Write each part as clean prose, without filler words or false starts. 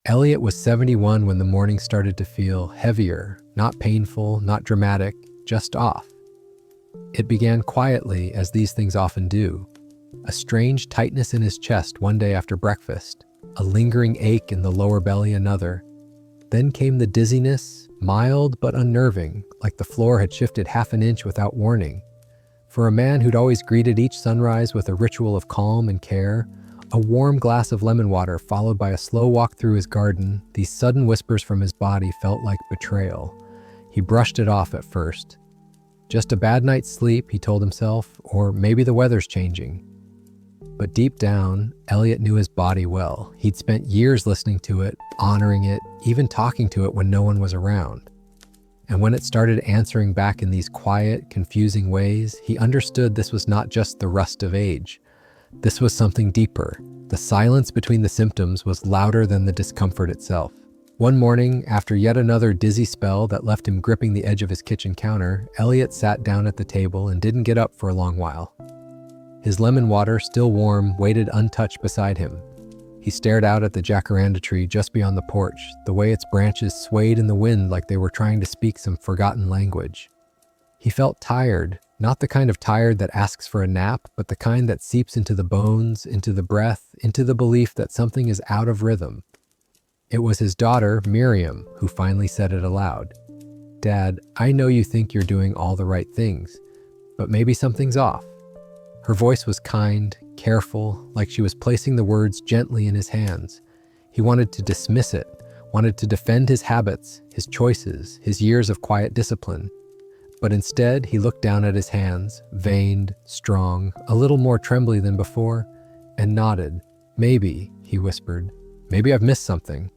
Elliot was 71 when the morning started to feel heavier, not painful, not dramatic, just off. It began quietly, as these things often do. A strange tightness in his chest one day after breakfast, a lingering ache in the lower belly another. Then came the dizziness, mild but unnerving, like the floor had shifted half an inch without warning. For a man who'd always greeted each sunrise with a ritual of calm and care, a warm glass of lemon water followed by a slow walk through his garden, these sudden whispers from his body felt like betrayal. He brushed it off at first. Just a bad night's sleep, he told himself, or maybe the weather's changing. But deep down, Elliot knew his body well. He'd spent years listening to it, honoring it, even talking to it when no one was around. And when it started answering back in these quiet, confusing ways, he understood this was not just the rust of age. This was something deeper. The silence between the symptoms was louder than the discomfort itself. One morning, after yet another dizzy spell that left him gripping the edge of his kitchen counter, Elliot sat down at the table and didn't get up for a long while. His lemon water, still warm, waited untouched beside him. He stared out at the jacaranda tree just beyond the porch, the way its branches swayed in the wind like they were trying to speak some forgotten language. He felt tired, not the kind of tired that asks for a nap, but the kind that seeps into the bones, into the breath, into the belief that something is out of rhythm. It was his daughter, Miriam, who finally said it aloud. "Dad, I know you think you're doing all the right things, but maybe something's off." Her voice was kind, careful, like she was placing the words gently in his hands. He wanted to dismiss it, wanted to defend his habits, his choices, his years of quiet discipline. But instead, he looked down at his hands, veined, strong, a little more trembly than before, and nodded. "Maybe," he whispered, "maybe I've missed something."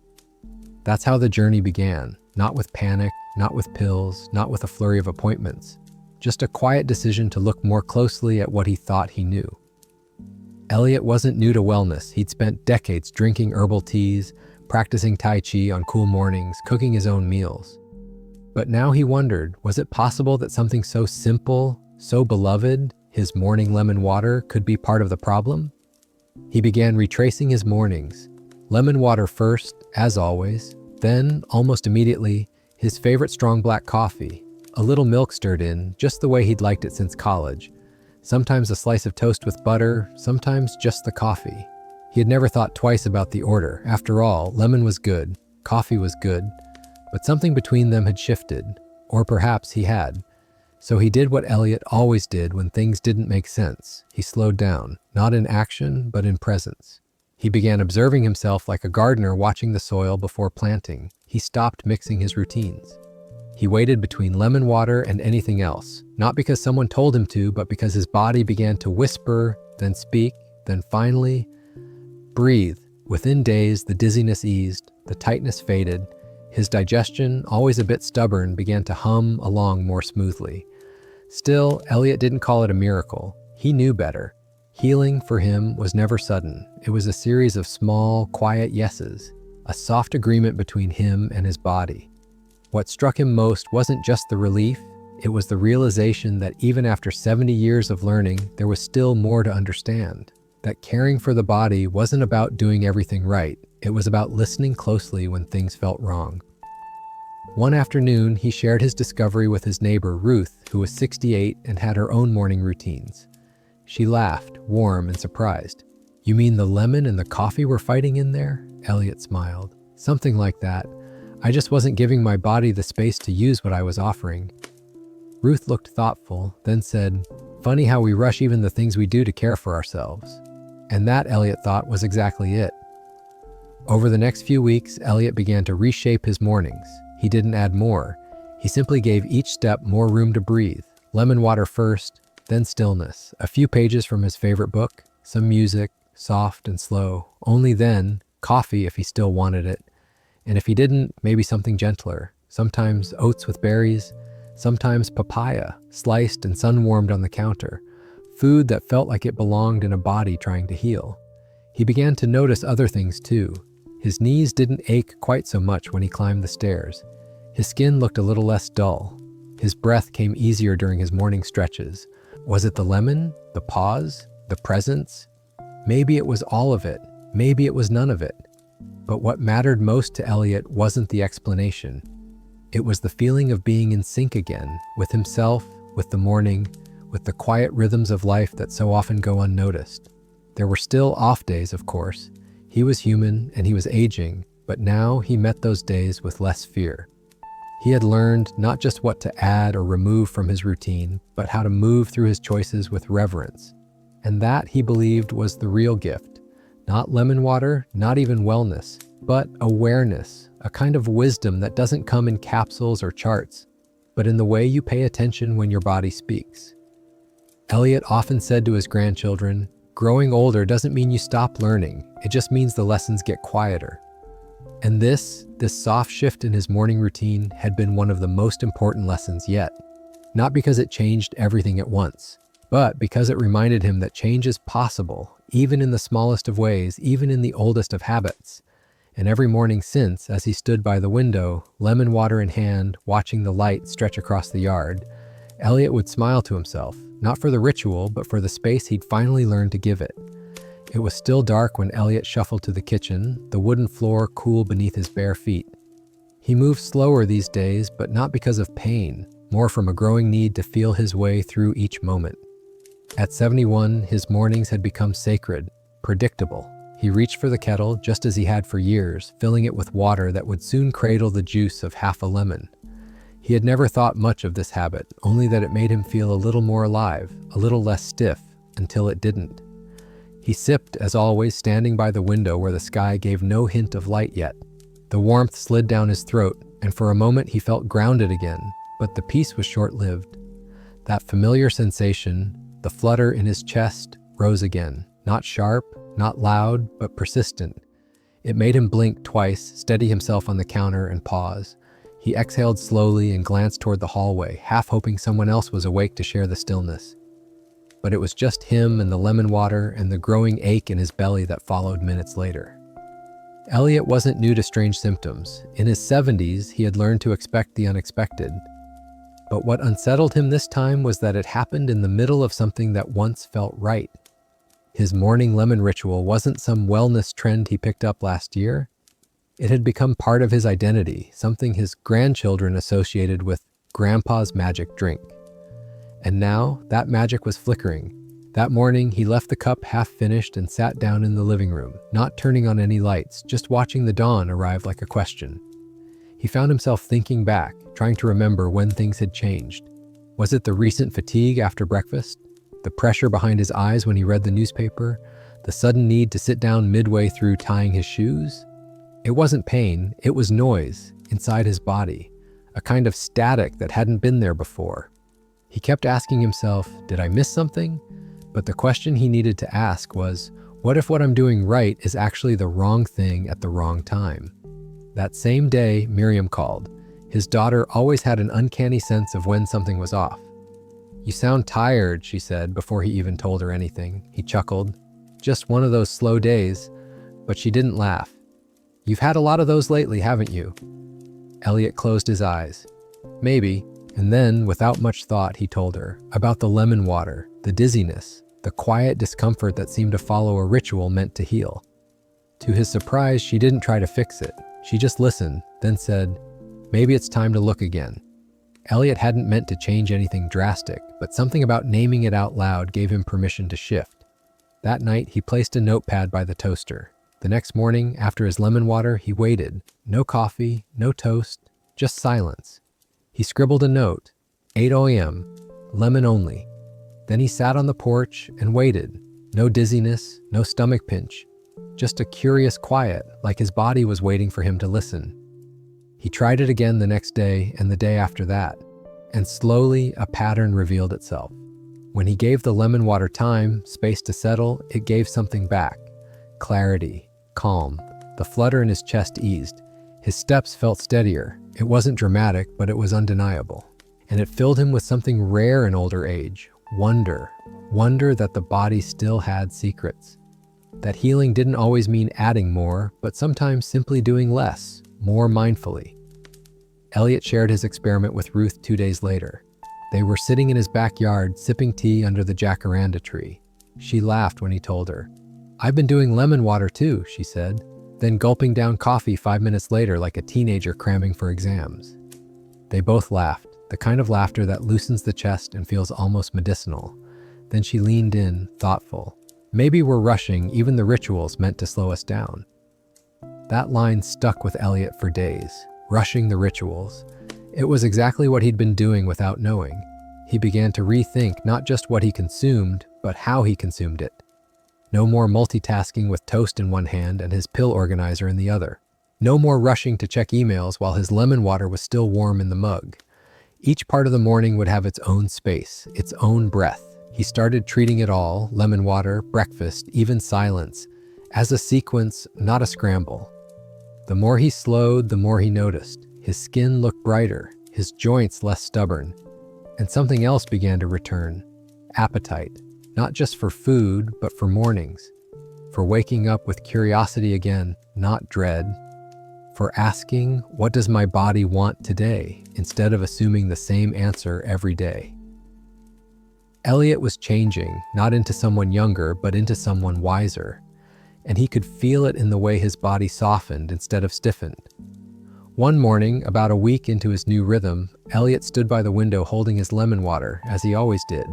That's how the journey began, not with panic, not with pills, not with a flurry of appointments. Just a quiet decision to look more closely at what he thought he knew. Elliot wasn't new to wellness. He'd spent decades drinking herbal teas, practicing Tai Chi on cool mornings, cooking his own meals. But now he wondered, was it possible that something so simple, so beloved, his morning lemon water, could be part of the problem? He began retracing his mornings. Lemon water first, as always. Then, almost immediately, his favorite strong black coffee. A little milk stirred in, just the way he'd liked it since college. Sometimes a slice of toast with butter, sometimes just the coffee. He had never thought twice about the order. After all, lemon was good, coffee was good, but something between them had shifted, or perhaps he had. So he did what Elliot always did when things didn't make sense. He slowed down, not in action, but in presence. He began observing himself like a gardener watching the soil before planting. He stopped mixing his routines. He waited between lemon water and anything else, not because someone told him to, but because his body began to whisper, then speak, then finally, breathe. Within days, the dizziness eased, the tightness faded. His digestion, always a bit stubborn, began to hum along more smoothly. Still, Elliot didn't call it a miracle. He knew better. Healing for him was never sudden. It was a series of small, quiet yeses, a soft agreement between him and his body. What struck him most wasn't just the relief, it was the realization that even after 70 years of learning, there was still more to understand. That caring for the body wasn't about doing everything right, it was about listening closely when things felt wrong. One afternoon, he shared his discovery with his neighbor, Ruth, who was 68 and had her own morning routines. She laughed, warm and surprised. "You mean the lemon and the coffee were fighting in there?" Elliot smiled. "Something like that. I just wasn't giving my body the space to use what I was offering." Ruth looked thoughtful, then said, "Funny how we rush even the things we do to care for ourselves." And that, Elliot thought, was exactly it. Over the next few weeks, Elliot began to reshape his mornings. He didn't add more. He simply gave each step more room to breathe. Lemon water first, then stillness. A few pages from his favorite book, some music, soft and slow. Only then, coffee if he still wanted it. And if he didn't, maybe something gentler. Sometimes oats with berries, sometimes papaya, sliced and sun-warmed on the counter. Food that felt like it belonged in a body trying to heal. He began to notice other things too. His knees didn't ache quite so much when he climbed the stairs. His skin looked a little less dull. His breath came easier during his morning stretches. Was it the lemon? The pause? The presence? Maybe it was all of it. Maybe it was none of it. But what mattered most to Elliot wasn't the explanation. It was the feeling of being in sync again, with himself, with the morning, with the quiet rhythms of life that so often go unnoticed. There were still off days, of course. He was human and he was aging, but now he met those days with less fear. He had learned not just what to add or remove from his routine, but how to move through his choices with reverence. And that, he believed, was the real gift. Not lemon water, not even wellness, but awareness, a kind of wisdom that doesn't come in capsules or charts, but in the way you pay attention when your body speaks. Elliot often said to his grandchildren, "Growing older doesn't mean you stop learning, it just means the lessons get quieter." And this soft shift in his morning routine had been one of the most important lessons yet. Not because it changed everything at once, but because it reminded him that change is possible, even in the smallest of ways, even in the oldest of habits. And every morning since, as he stood by the window, lemon water in hand, watching the light stretch across the yard, Elliot would smile to himself, not for the ritual, but for the space he'd finally learned to give it. It was still dark when Elliot shuffled to the kitchen, the wooden floor cool beneath his bare feet. He moved slower these days, but not because of pain, more from a growing need to feel his way through each moment. At 71, his mornings had become sacred, predictable. He reached for the kettle just as he had for years, filling it with water that would soon cradle the juice of half a lemon. He had never thought much of this habit, only that it made him feel a little more alive, a little less stiff, until it didn't. He sipped, as always, standing by the window where the sky gave no hint of light yet. The warmth slid down his throat, and for a moment he felt grounded again, but the peace was short-lived. That familiar sensation, the flutter in his chest, rose again, not sharp, not loud, but persistent. It made him blink twice, steady himself on the counter, and pause. He exhaled slowly and glanced toward the hallway, half hoping someone else was awake to share the stillness. But it was just him and the lemon water and the growing ache in his belly that followed minutes later. Elliot wasn't new to strange symptoms. In his 70s, he had learned to expect the unexpected. But what unsettled him this time was that it happened in the middle of something that once felt right. His morning lemon ritual wasn't some wellness trend he picked up last year. It had become part of his identity, something his grandchildren associated with Grandpa's magic drink. And now, that magic was flickering. That morning, he left the cup half-finished and sat down in the living room, not turning on any lights, just watching the dawn arrive like a question. He found himself thinking back, trying to remember when things had changed. Was it the recent fatigue after breakfast? The pressure behind his eyes when he read the newspaper? The sudden need to sit down midway through tying his shoes? It wasn't pain, it was noise inside his body, a kind of static that hadn't been there before. He kept asking himself, did I miss something? But the question he needed to ask was, what if what I'm doing right is actually the wrong thing at the wrong time? That same day, Miriam called. His daughter always had an uncanny sense of when something was off. "You sound tired," she said before he even told her anything. He chuckled. "Just one of those slow days." But she didn't laugh. "You've had a lot of those lately, haven't you?" Elliot closed his eyes. "Maybe." And then, without much thought, he told her about the lemon water, the dizziness, the quiet discomfort that seemed to follow a ritual meant to heal. To his surprise, she didn't try to fix it. She just listened, then said, "Maybe it's time to look again." Elliot hadn't meant to change anything drastic, but something about naming it out loud gave him permission to shift. That night, he placed a notepad by the toaster. The next morning, after his lemon water, he waited. No coffee, no toast, just silence. He scribbled a note, 8 a.m., lemon only. Then he sat on the porch and waited. No dizziness, no stomach pinch, just a curious quiet, like his body was waiting for him to listen. He tried it again the next day and the day after that, and slowly a pattern revealed itself. When he gave the lemon water time, space to settle, it gave something back. Clarity, calm. The flutter in his chest eased. His steps felt steadier. It wasn't dramatic, but it was undeniable. And it filled him with something rare in older age, wonder. Wonder that the body still had secrets. That healing didn't always mean adding more, but sometimes simply doing less, more mindfully. Elliot shared his experiment with Ruth 2 days later. They were sitting in his backyard, sipping tea under the jacaranda tree. She laughed when he told her. "I've been doing lemon water too," she said. then gulping down coffee 5 minutes later like a teenager cramming for exams. They both laughed, the kind of laughter that loosens the chest and feels almost medicinal. Then she leaned in, thoughtful. Maybe we're rushing even the rituals meant to slow us down. That line stuck with Elliot for days. Rushing the rituals. It was exactly what he'd been doing without knowing. He began to rethink not just what he consumed, but how he consumed it. No more multitasking with toast in one hand and his pill organizer in the other. No more rushing to check emails while his lemon water was still warm in the mug. Each part of the morning would have its own space, its own breath. He started treating it all, lemon water, breakfast, even silence, as a sequence, not a scramble. The more he slowed, the more he noticed. His skin looked brighter, his joints less stubborn. And something else began to return. Appetite. Not just for food, but for mornings. For waking up with curiosity again, not dread. For asking, what does my body want today, instead of assuming the same answer every day. Elliot was changing, not into someone younger, but into someone wiser. And he could feel it in the way his body softened instead of stiffened. One morning, about a week into his new rhythm, Elliot stood by the window holding his lemon water, as he always did.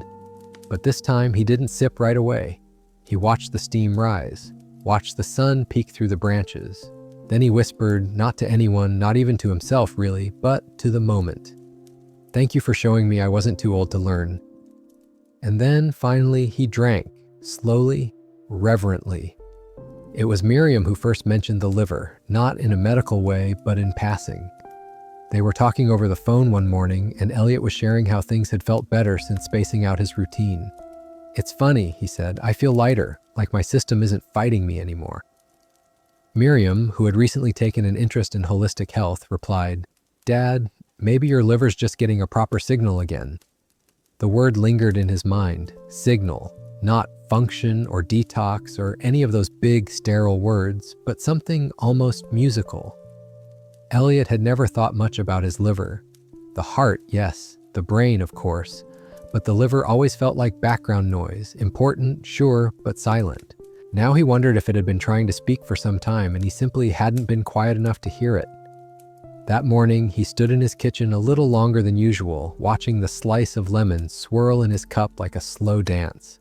But this time, he didn't sip right away. He watched the steam rise, watched the sun peek through the branches. Then he whispered, not to anyone, not even to himself really, but to the moment. "Thank you for showing me I wasn't too old to learn." And then, finally, he drank, slowly, reverently. It was Miriam who first mentioned the liver, not in a medical way, but in passing. They were talking over the phone one morning, and Elliot was sharing how things had felt better since spacing out his routine. "It's funny," he said, "I feel lighter, like my system isn't fighting me anymore." Miriam, who had recently taken an interest in holistic health, replied, "Dad, maybe your liver's just getting a proper signal again." The word lingered in his mind, signal, not function or detox or any of those big, sterile words, but something almost musical. Elliot had never thought much about his liver. The heart, yes, the brain, of course, but the liver always felt like background noise, important, sure, but silent. Now he wondered if it had been trying to speak for some time and he simply hadn't been quiet enough to hear it. That morning, he stood in his kitchen a little longer than usual, watching the slice of lemon swirl in his cup like a slow dance.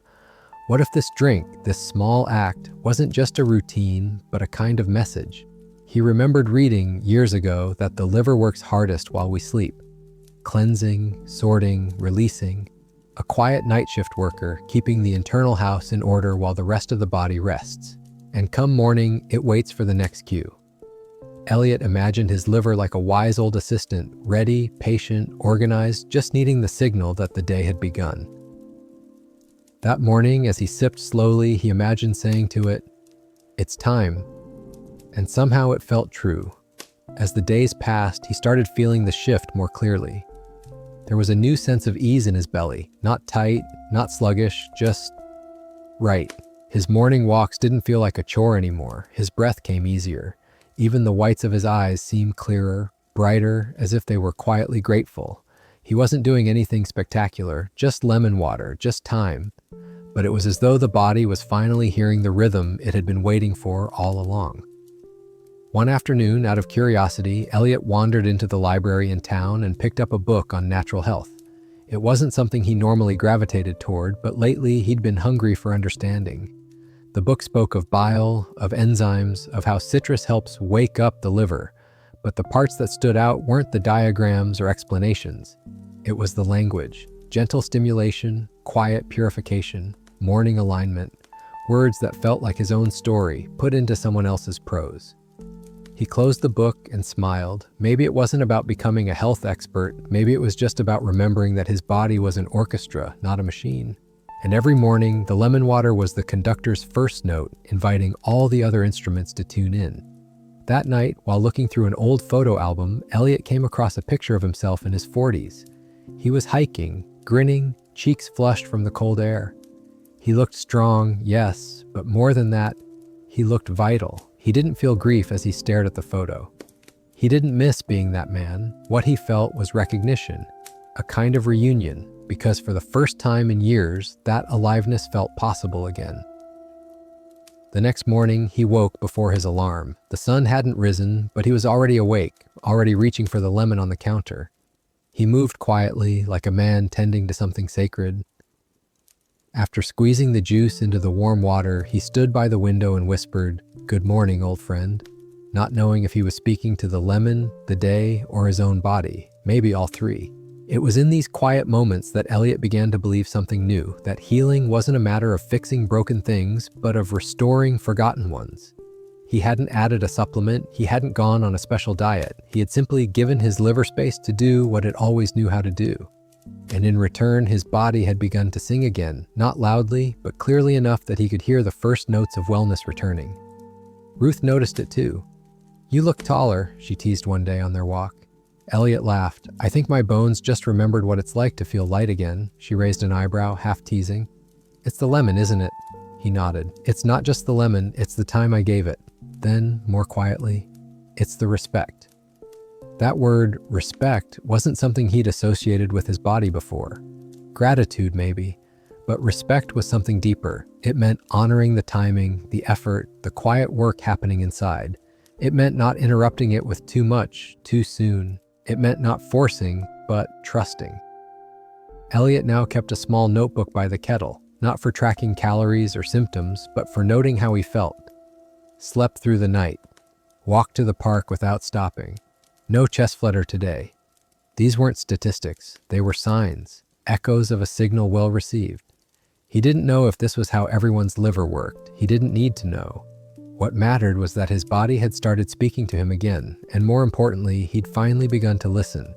What if this drink, this small act, wasn't just a routine, but a kind of message? He remembered reading years ago that the liver works hardest while we sleep. Cleansing, sorting, releasing. A quiet night shift worker, keeping the internal house in order while the rest of the body rests. And come morning, it waits for the next cue. Elliot imagined his liver like a wise old assistant, ready, patient, organized, just needing the signal that the day had begun. That morning, as he sipped slowly, he imagined saying to it, "It's time." And somehow it felt true. As the days passed, he started feeling the shift more clearly. There was a new sense of ease in his belly, not tight, not sluggish, just right. His morning walks didn't feel like a chore anymore. His breath came easier. Even the whites of his eyes seemed clearer, brighter, as if they were quietly grateful. He wasn't doing anything spectacular, just lemon water, just time. But it was as though the body was finally hearing the rhythm it had been waiting for all along. One afternoon, out of curiosity, Elliot wandered into the library in town and picked up a book on natural health. It wasn't something he normally gravitated toward, but lately he'd been hungry for understanding. The book spoke of bile, of enzymes, of how citrus helps wake up the liver, but the parts that stood out weren't the diagrams or explanations. It was the language, gentle stimulation, quiet purification, morning alignment, words that felt like his own story, put into someone else's prose. He closed the book and smiled. Maybe it wasn't about becoming a health expert, maybe it was just about remembering that his body was an orchestra, not a machine. And every morning, the lemon water was the conductor's first note, inviting all the other instruments to tune in. That night, while looking through an old photo album, Elliot came across a picture of himself in his 40s. He was hiking, grinning, cheeks flushed from the cold air. He looked strong, yes, but more than that, he looked vital. He didn't feel grief as he stared at the photo. He didn't miss being that man. What he felt was recognition, a kind of reunion, because for the first time in years, that aliveness felt possible again. The next morning, he woke before his alarm. The sun hadn't risen, but he was already awake, already reaching for the lemon on the counter. He moved quietly, like a man tending to something sacred. After squeezing the juice into the warm water, he stood by the window and whispered, "Good morning, old friend," not knowing if he was speaking to the lemon, the day, or his own body, maybe all three. It was in these quiet moments that Elliot began to believe something new, that healing wasn't a matter of fixing broken things, but of restoring forgotten ones. He hadn't added a supplement, he hadn't gone on a special diet, he had simply given his liver space to do what it always knew how to do. And in return, his body had begun to sing again, not loudly, but clearly enough that he could hear the first notes of wellness returning. Ruth noticed it too. "You look taller," she teased one day on their walk. Elliot laughed. "I think my bones just remembered what it's like to feel light again." She raised an eyebrow, half teasing. "It's the lemon, isn't it?" He nodded. "It's not just the lemon, it's the time I gave it." Then, more quietly, "It's the respect." That word, respect, wasn't something he'd associated with his body before. Gratitude, maybe, but respect was something deeper. It meant honoring the timing, the effort, the quiet work happening inside. It meant not interrupting it with too much, too soon. It meant not forcing, but trusting. Elliot now kept a small notebook by the kettle, not for tracking calories or symptoms, but for noting how he felt. Slept through the night. Walked to the park without stopping. No chest flutter today. These weren't statistics, they were signs, echoes of a signal well received. He didn't know if this was how everyone's liver worked. He didn't need to know. What mattered was that his body had started speaking to him again, and more importantly, he'd finally begun to listen.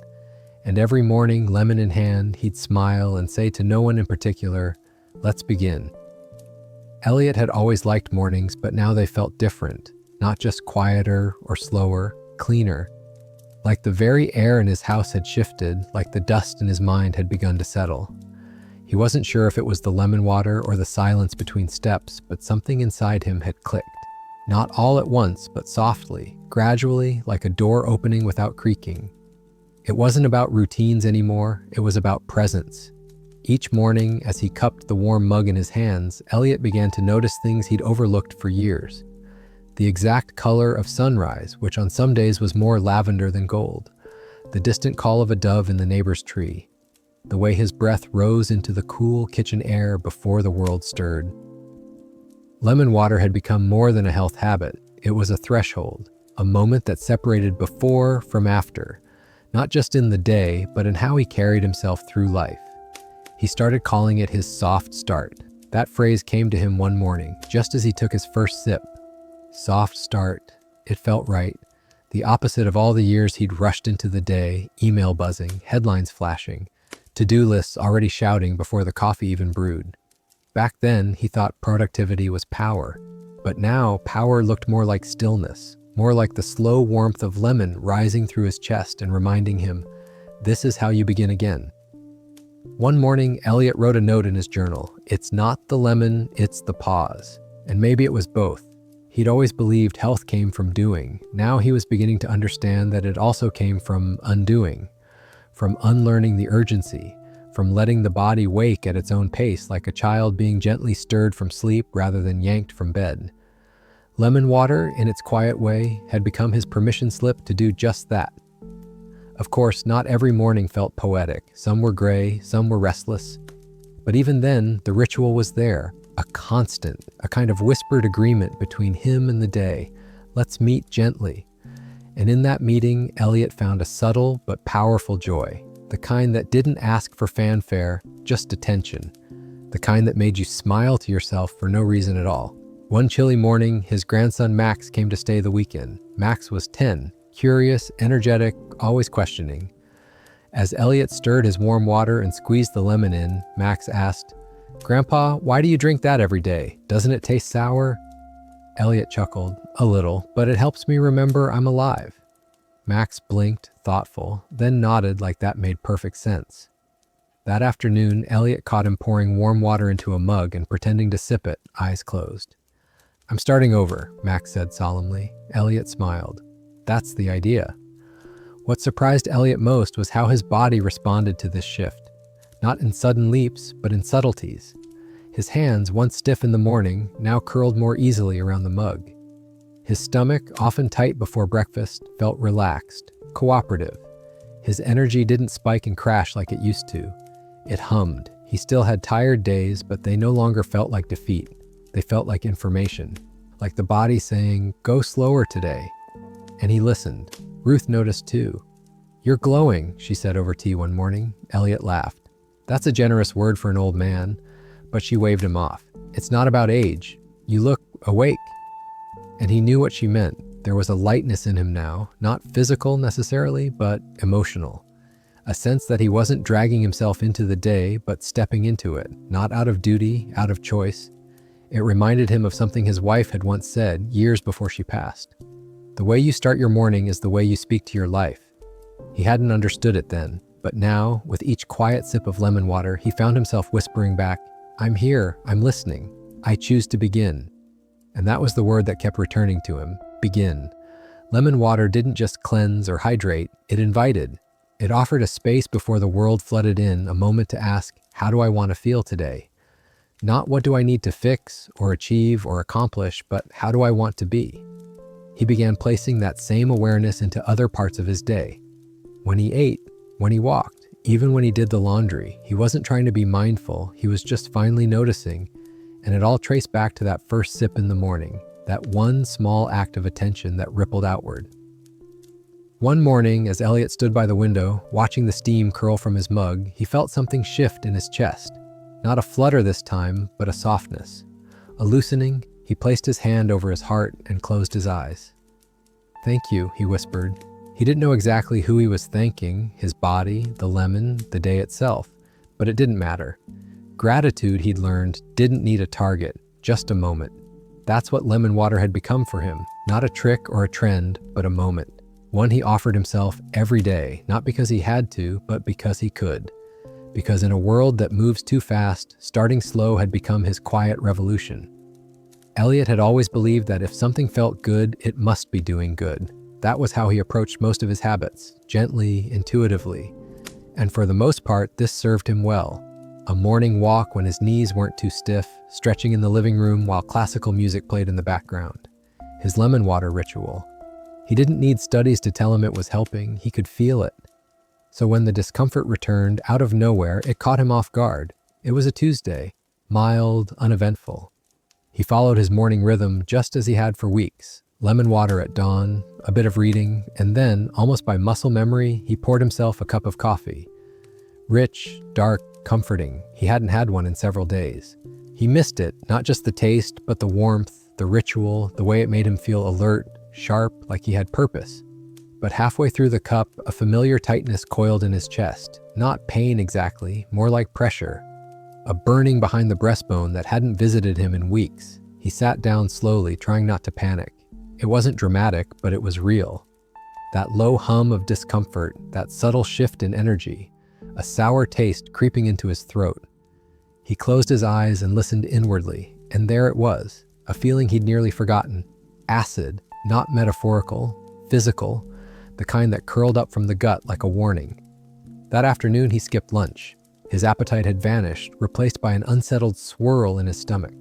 And every morning, lemon in hand, he'd smile and say to no one in particular, "Let's begin." Elliot had always liked mornings, but now they felt different, not just quieter or slower, cleaner. Like the very air in his house had shifted, like the dust in his mind had begun to settle. He wasn't sure if it was the lemon water or the silence between steps, but something inside him had clicked. Not all at once, but softly, gradually, like a door opening without creaking. It wasn't about routines anymore, it was about presence. Each morning, as he cupped the warm mug in his hands, Elliot began to notice things he'd overlooked for years. The exact color of sunrise, which on some days was more lavender than gold. The distant call of a dove in the neighbor's tree. The way his breath rose into the cool kitchen air before the world stirred. Lemon water had become more than a health habit. It was a threshold, a moment that separated before from after, not just in the day, but in how he carried himself through life. He started calling it his soft start. That phrase came to him one morning, just as he took his first sip. Soft start. It felt right. The opposite of all the years he'd rushed into the day, email buzzing, headlines flashing, to-do lists already shouting before the coffee even brewed. Back then, he thought productivity was power. But now, power looked more like stillness, more like the slow warmth of lemon rising through his chest and reminding him, this is how you begin again. One morning, Elliot wrote a note in his journal. It's not the lemon, it's the pause. And maybe it was both. He'd always believed health came from doing. Now he was beginning to understand that it also came from undoing, from unlearning the urgency, from letting the body wake at its own pace like a child being gently stirred from sleep rather than yanked from bed. Lemon water, in its quiet way, had become his permission slip to do just that. Of course, not every morning felt poetic. Some were gray, some were restless. But even then, the ritual was there, a constant, a kind of whispered agreement between him and the day. Let's meet gently. And in that meeting, Elliot found a subtle but powerful joy, the kind that didn't ask for fanfare, just attention, the kind that made you smile to yourself for no reason at all. One chilly morning, his grandson Max came to stay the weekend. Max was 10, curious, energetic, always questioning. As Elliot stirred his warm water and squeezed the lemon in, Max asked, "Grandpa, why do you drink that every day? Doesn't it taste sour?" Elliot chuckled, "A little, but it helps me remember I'm alive." Max blinked, thoughtful, then nodded like that made perfect sense. That afternoon, Elliot caught him pouring warm water into a mug and pretending to sip it, eyes closed. "I'm starting over," Max said solemnly. Elliot smiled. That's the idea. What surprised Elliot most was how his body responded to this shift. Not in sudden leaps, but in subtleties. His hands, once stiff in the morning, now curled more easily around the mug. His stomach, often tight before breakfast, felt relaxed, cooperative. His energy didn't spike and crash like it used to. It hummed. He still had tired days, but they no longer felt like defeat. They felt like information, like the body saying, "Go slower today." And he listened. Ruth noticed too. "You're glowing," she said over tea one morning. Elliot laughed. "That's a generous word for an old man," but she waved him off. "It's not about age. You look awake." And he knew what she meant. There was a lightness in him now, not physical necessarily, but emotional. A sense that he wasn't dragging himself into the day, but stepping into it, not out of duty, out of choice. It reminded him of something his wife had once said years before she passed. "The way you start your morning is the way you speak to your life." He hadn't understood it then, but now, with each quiet sip of lemon water, he found himself whispering back, "I'm here, I'm listening, I choose to begin." And that was the word that kept returning to him, begin. Lemon water didn't just cleanse or hydrate, it invited. It offered a space before the world flooded in, a moment to ask, how do I want to feel today? Not what do I need to fix or achieve or accomplish, but how do I want to be? He began placing that same awareness into other parts of his day. When he ate, when he walked, even when he did the laundry, he wasn't trying to be mindful, he was just finally noticing, and it all traced back to that first sip in the morning, that one small act of attention that rippled outward. One morning, as Elliot stood by the window, watching the steam curl from his mug, he felt something shift in his chest. Not a flutter this time, but a softness. A loosening, he placed his hand over his heart and closed his eyes. "Thank you," he whispered. He didn't know exactly who he was thanking, his body, the lemon, the day itself, but it didn't matter. Gratitude, he'd learned, didn't need a target, just a moment. That's what lemon water had become for him, not a trick or a trend, but a moment. One he offered himself every day, not because he had to, but because he could. Because in a world that moves too fast, starting slow had become his quiet revolution. Elliot had always believed that if something felt good, it must be doing good. That was how he approached most of his habits, gently, intuitively. And for the most part, this served him well. A morning walk when his knees weren't too stiff, stretching in the living room while classical music played in the background. His lemon water ritual. He didn't need studies to tell him it was helping, he could feel it. So when the discomfort returned, out of nowhere, it caught him off guard. It was a Tuesday, mild, uneventful. He followed his morning rhythm just as he had for weeks. Lemon water at dawn, a bit of reading, and then, almost by muscle memory, he poured himself a cup of coffee. Rich, dark, comforting. He hadn't had one in several days. He missed it, not just the taste, but the warmth, the ritual, the way it made him feel alert, sharp, like he had purpose. But halfway through the cup, a familiar tightness coiled in his chest. Not pain exactly, more like pressure. A burning behind the breastbone that hadn't visited him in weeks. He sat down slowly, trying not to panic. It wasn't dramatic, but it was real. That low hum of discomfort, that subtle shift in energy, a sour taste creeping into his throat. He closed his eyes and listened inwardly, and there it was, a feeling he'd nearly forgotten. Acid, not metaphorical, physical, the kind that curled up from the gut like a warning. That afternoon he skipped lunch. His appetite had vanished, replaced by an unsettled swirl in his stomach.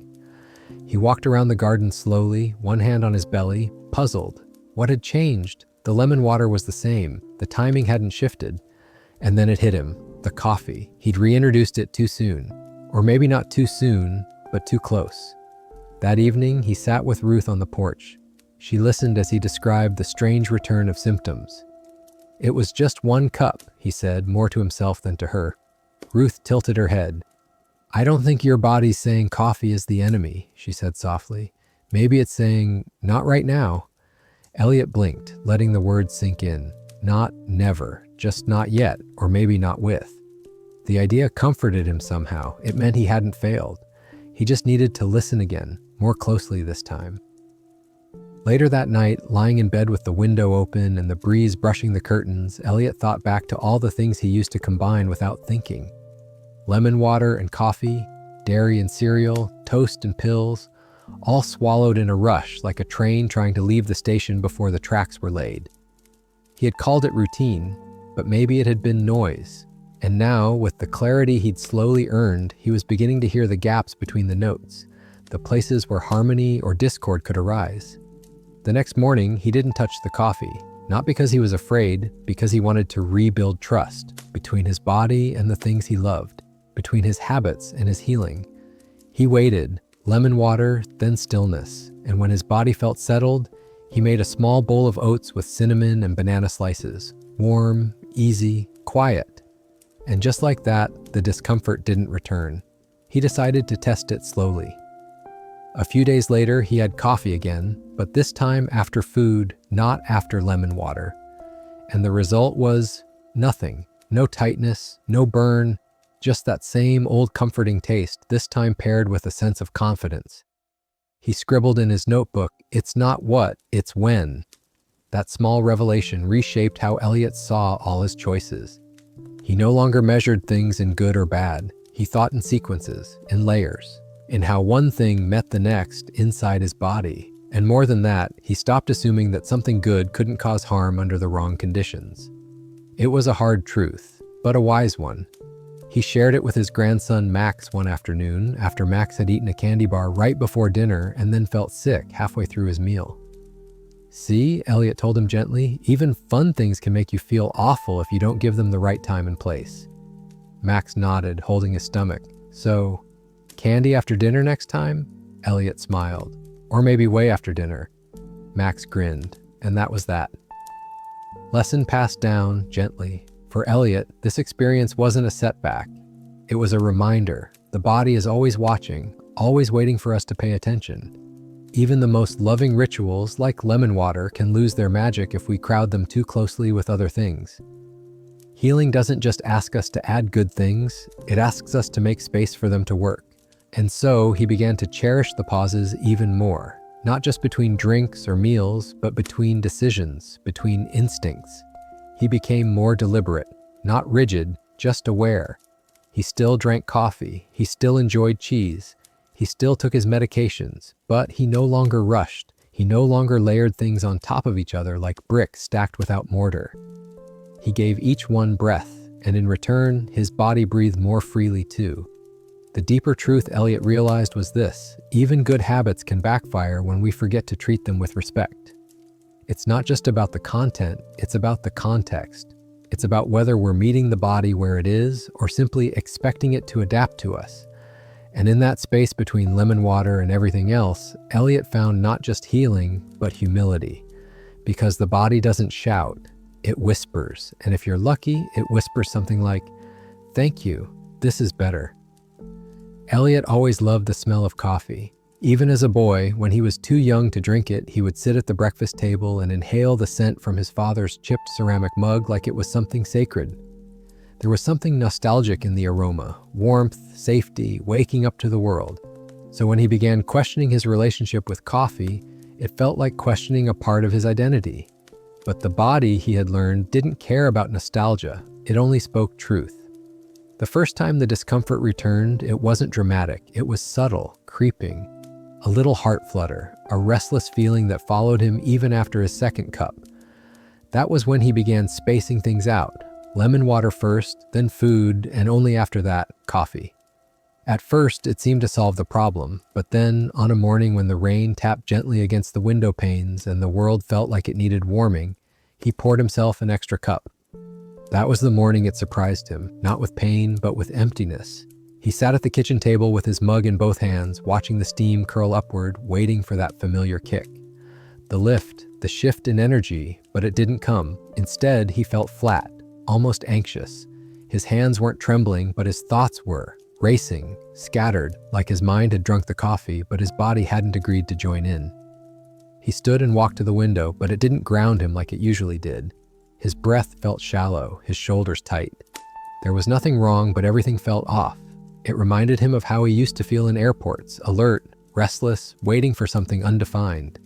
He walked around the garden slowly, one hand on his belly, puzzled. What had changed? The lemon water was the same. The timing hadn't shifted. And then it hit him. The coffee. He'd reintroduced it too soon. Or maybe not too soon, but too close. That evening, he sat with Ruth on the porch. She listened as he described the strange return of symptoms. "It was just one cup," he said, more to himself than to her. Ruth tilted her head. "I don't think your body's saying coffee is the enemy," she said softly. "Maybe it's saying, not right now." Elliot blinked, letting the words sink in. Not never, just not yet, or maybe not with. The idea comforted him somehow. It meant he hadn't failed. He just needed to listen again, more closely this time. Later that night, lying in bed with the window open and the breeze brushing the curtains, Elliot thought back to all the things he used to combine without thinking. Lemon water and coffee, dairy and cereal, toast and pills, all swallowed in a rush like a train trying to leave the station before the tracks were laid. He had called it routine, but maybe it had been noise. And now, with the clarity he'd slowly earned, he was beginning to hear the gaps between the notes, the places where harmony or discord could arise. The next morning, he didn't touch the coffee, not because he was afraid, because he wanted to rebuild trust between his body and the things he loved, between his habits and his healing. He waited, lemon water, then stillness, and when his body felt settled, he made a small bowl of oats with cinnamon and banana slices, warm, easy, quiet. And just like that, the discomfort didn't return. He decided to test it slowly. A few days later, he had coffee again, but this time after food, not after lemon water. And the result was nothing. No tightness, no burn, just that same old comforting taste, this time paired with a sense of confidence. He scribbled in his notebook, "It's not what, it's when." That small revelation reshaped how Elliot saw all his choices. He no longer measured things in good or bad. He thought in sequences, in layers, in how one thing met the next inside his body. And more than that, he stopped assuming that something good couldn't cause harm under the wrong conditions. It was a hard truth, but a wise one. He shared it with his grandson Max one afternoon after Max had eaten a candy bar right before dinner and then felt sick halfway through his meal. "See," Elliot told him gently, "even fun things can make you feel awful if you don't give them the right time and place." Max nodded, holding his stomach. "So, candy after dinner next time?" Elliot smiled. "Or maybe way after dinner." Max grinned, and that was that. Lesson passed down gently. For Elliot, this experience wasn't a setback. It was a reminder. The body is always watching, always waiting for us to pay attention. Even the most loving rituals, like lemon water, can lose their magic if we crowd them too closely with other things. Healing doesn't just ask us to add good things, it asks us to make space for them to work. And so he began to cherish the pauses even more, not just between drinks or meals, but between decisions, between instincts. He became more deliberate, not rigid, just aware. He still drank coffee, he still enjoyed cheese, he still took his medications, but he no longer rushed. He no longer layered things on top of each other like bricks stacked without mortar. He gave each one breath, and in return, his body breathed more freely too. The deeper truth Elliot realized was this: even good habits can backfire when we forget to treat them with respect. It's not just about the content, it's about the context. It's about whether we're meeting the body where it is or simply expecting it to adapt to us. And in that space between lemon water and everything else, Elliot found not just healing, but humility. Because the body doesn't shout, it whispers. And if you're lucky, it whispers something like, "Thank you, this is better." Elliot always loved the smell of coffee. Even as a boy, when he was too young to drink it, he would sit at the breakfast table and inhale the scent from his father's chipped ceramic mug like it was something sacred. There was something nostalgic in the aroma, warmth, safety, waking up to the world. So when he began questioning his relationship with coffee, it felt like questioning a part of his identity. But the body, he had learned, didn't care about nostalgia. It only spoke truth. The first time the discomfort returned, it wasn't dramatic. It was subtle, creeping. A little heart flutter, a restless feeling that followed him even after his second cup. That was when he began spacing things out. Lemon water first, then food, and only after that, coffee. At first, it seemed to solve the problem, but then, on a morning when the rain tapped gently against the window panes and the world felt like it needed warming, he poured himself an extra cup. That was the morning it surprised him, not with pain, but with emptiness. He sat at the kitchen table with his mug in both hands, watching the steam curl upward, waiting for that familiar kick. The lift, the shift in energy, but it didn't come. Instead, he felt flat, almost anxious. His hands weren't trembling, but his thoughts were, racing, scattered, like his mind had drunk the coffee, but his body hadn't agreed to join in. He stood and walked to the window, but it didn't ground him like it usually did. His breath felt shallow, his shoulders tight. There was nothing wrong, but everything felt off. It reminded him of how he used to feel in airports, alert, restless, waiting for something undefined.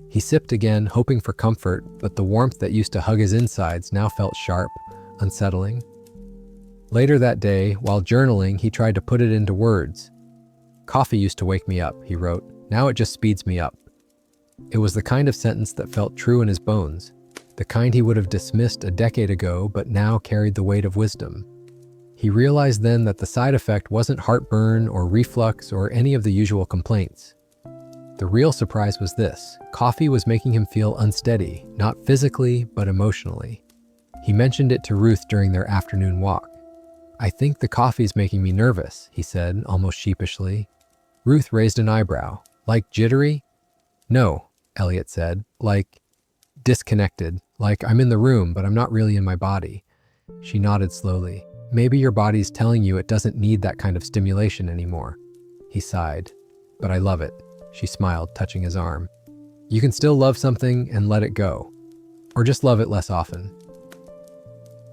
He sipped again, hoping for comfort, but the warmth that used to hug his insides now felt sharp, unsettling. Later that day, while journaling, he tried to put it into words. "Coffee used to wake me up," he wrote. "Now it just speeds me up." It was the kind of sentence that felt true in his bones, the kind he would have dismissed a decade ago but now carried the weight of wisdom. He realized then that the side effect wasn't heartburn or reflux or any of the usual complaints. The real surprise was this: coffee was making him feel unsteady, not physically, but emotionally. He mentioned it to Ruth during their afternoon walk. "I think the coffee's making me nervous," he said, almost sheepishly. Ruth raised an eyebrow. "Like jittery?" "No," Elliot said. "Like disconnected. Like I'm in the room, but I'm not really in my body." She nodded slowly. "Maybe your body's telling you it doesn't need that kind of stimulation anymore." He sighed. "But I love it." She smiled, touching his arm. "You can still love something and let it go. Or just love it less often."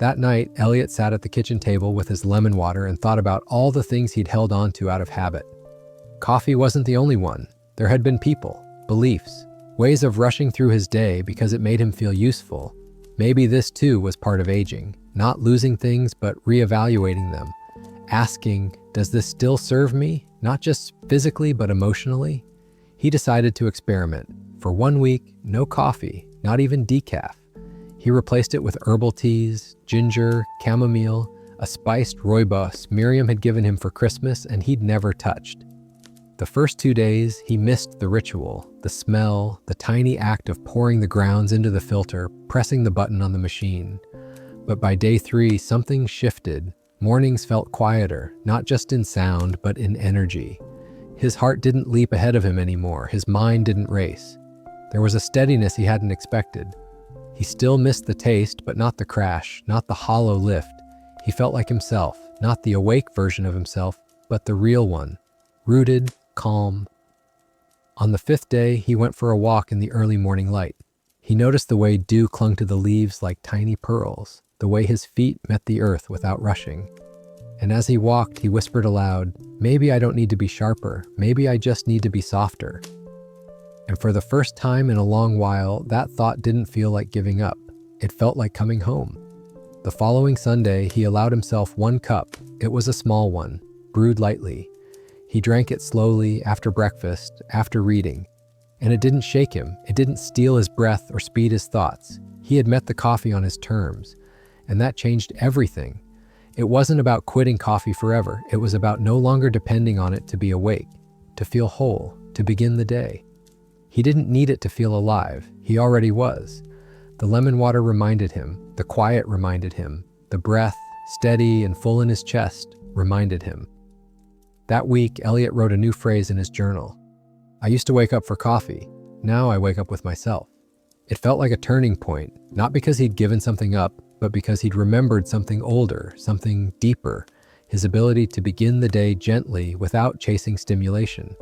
That night, Elliot sat at the kitchen table with his lemon water and thought about all the things he'd held on to out of habit. Coffee wasn't the only one. There had been people, beliefs, ways of rushing through his day because it made him feel useful. Maybe this too was part of aging, not losing things but reevaluating them, asking, does this still serve me, not just physically but emotionally? He decided to experiment. For 1 week, no coffee, not even decaf. He replaced it with herbal teas, ginger, chamomile, a spiced rooibos Miriam had given him for Christmas and he'd never touched. The first 2 days, he missed the ritual, the smell, the tiny act of pouring the grounds into the filter, pressing the button on the machine. But by day 3, something shifted. Mornings felt quieter, not just in sound, but in energy. His heart didn't leap ahead of him anymore. His mind didn't race. There was a steadiness he hadn't expected. He still missed the taste, but not the crash, not the hollow lift. He felt like himself, not the awake version of himself, but the real one, rooted, calm. On the 5th day, he went for a walk in the early morning light. He noticed the way dew clung to the leaves like tiny pearls, the way his feet met the earth without rushing. And as he walked, he whispered aloud, "Maybe I don't need to be sharper. Maybe I just need to be softer." And for the first time in a long while, that thought didn't feel like giving up. It felt like coming home. The following Sunday, he allowed himself 1 cup. It was a small one, brewed lightly. He drank it slowly, after breakfast, after reading. And it didn't shake him. It didn't steal his breath or speed his thoughts. He had met the coffee on his terms. And that changed everything. It wasn't about quitting coffee forever. It was about no longer depending on it to be awake, to feel whole, to begin the day. He didn't need it to feel alive. He already was. The lemon water reminded him. The quiet reminded him. The breath, steady and full in his chest, reminded him. That week, Elliot wrote a new phrase in his journal. "I used to wake up for coffee. Now I wake up with myself." It felt like a turning point, not because he'd given something up, but because he'd remembered something older, something deeper, his ability to begin the day gently without chasing stimulation.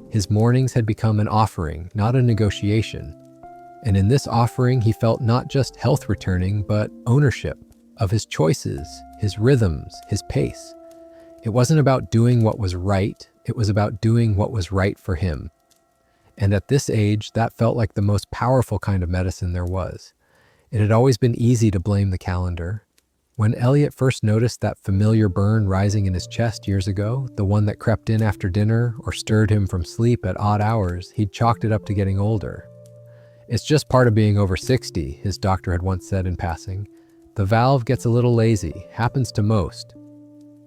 His mornings had become an offering, not a negotiation. And in this offering, he felt not just health returning, but ownership of his choices, his rhythms, his pace. It wasn't about doing what was right, it was about doing what was right for him. And at this age, that felt like the most powerful kind of medicine there was. It had always been easy to blame the calendar. When Elliot first noticed that familiar burn rising in his chest years ago, the one that crept in after dinner or stirred him from sleep at odd hours, he'd chalked it up to getting older. "It's just part of being over 60, his doctor had once said in passing. "The valve gets a little lazy, happens to most."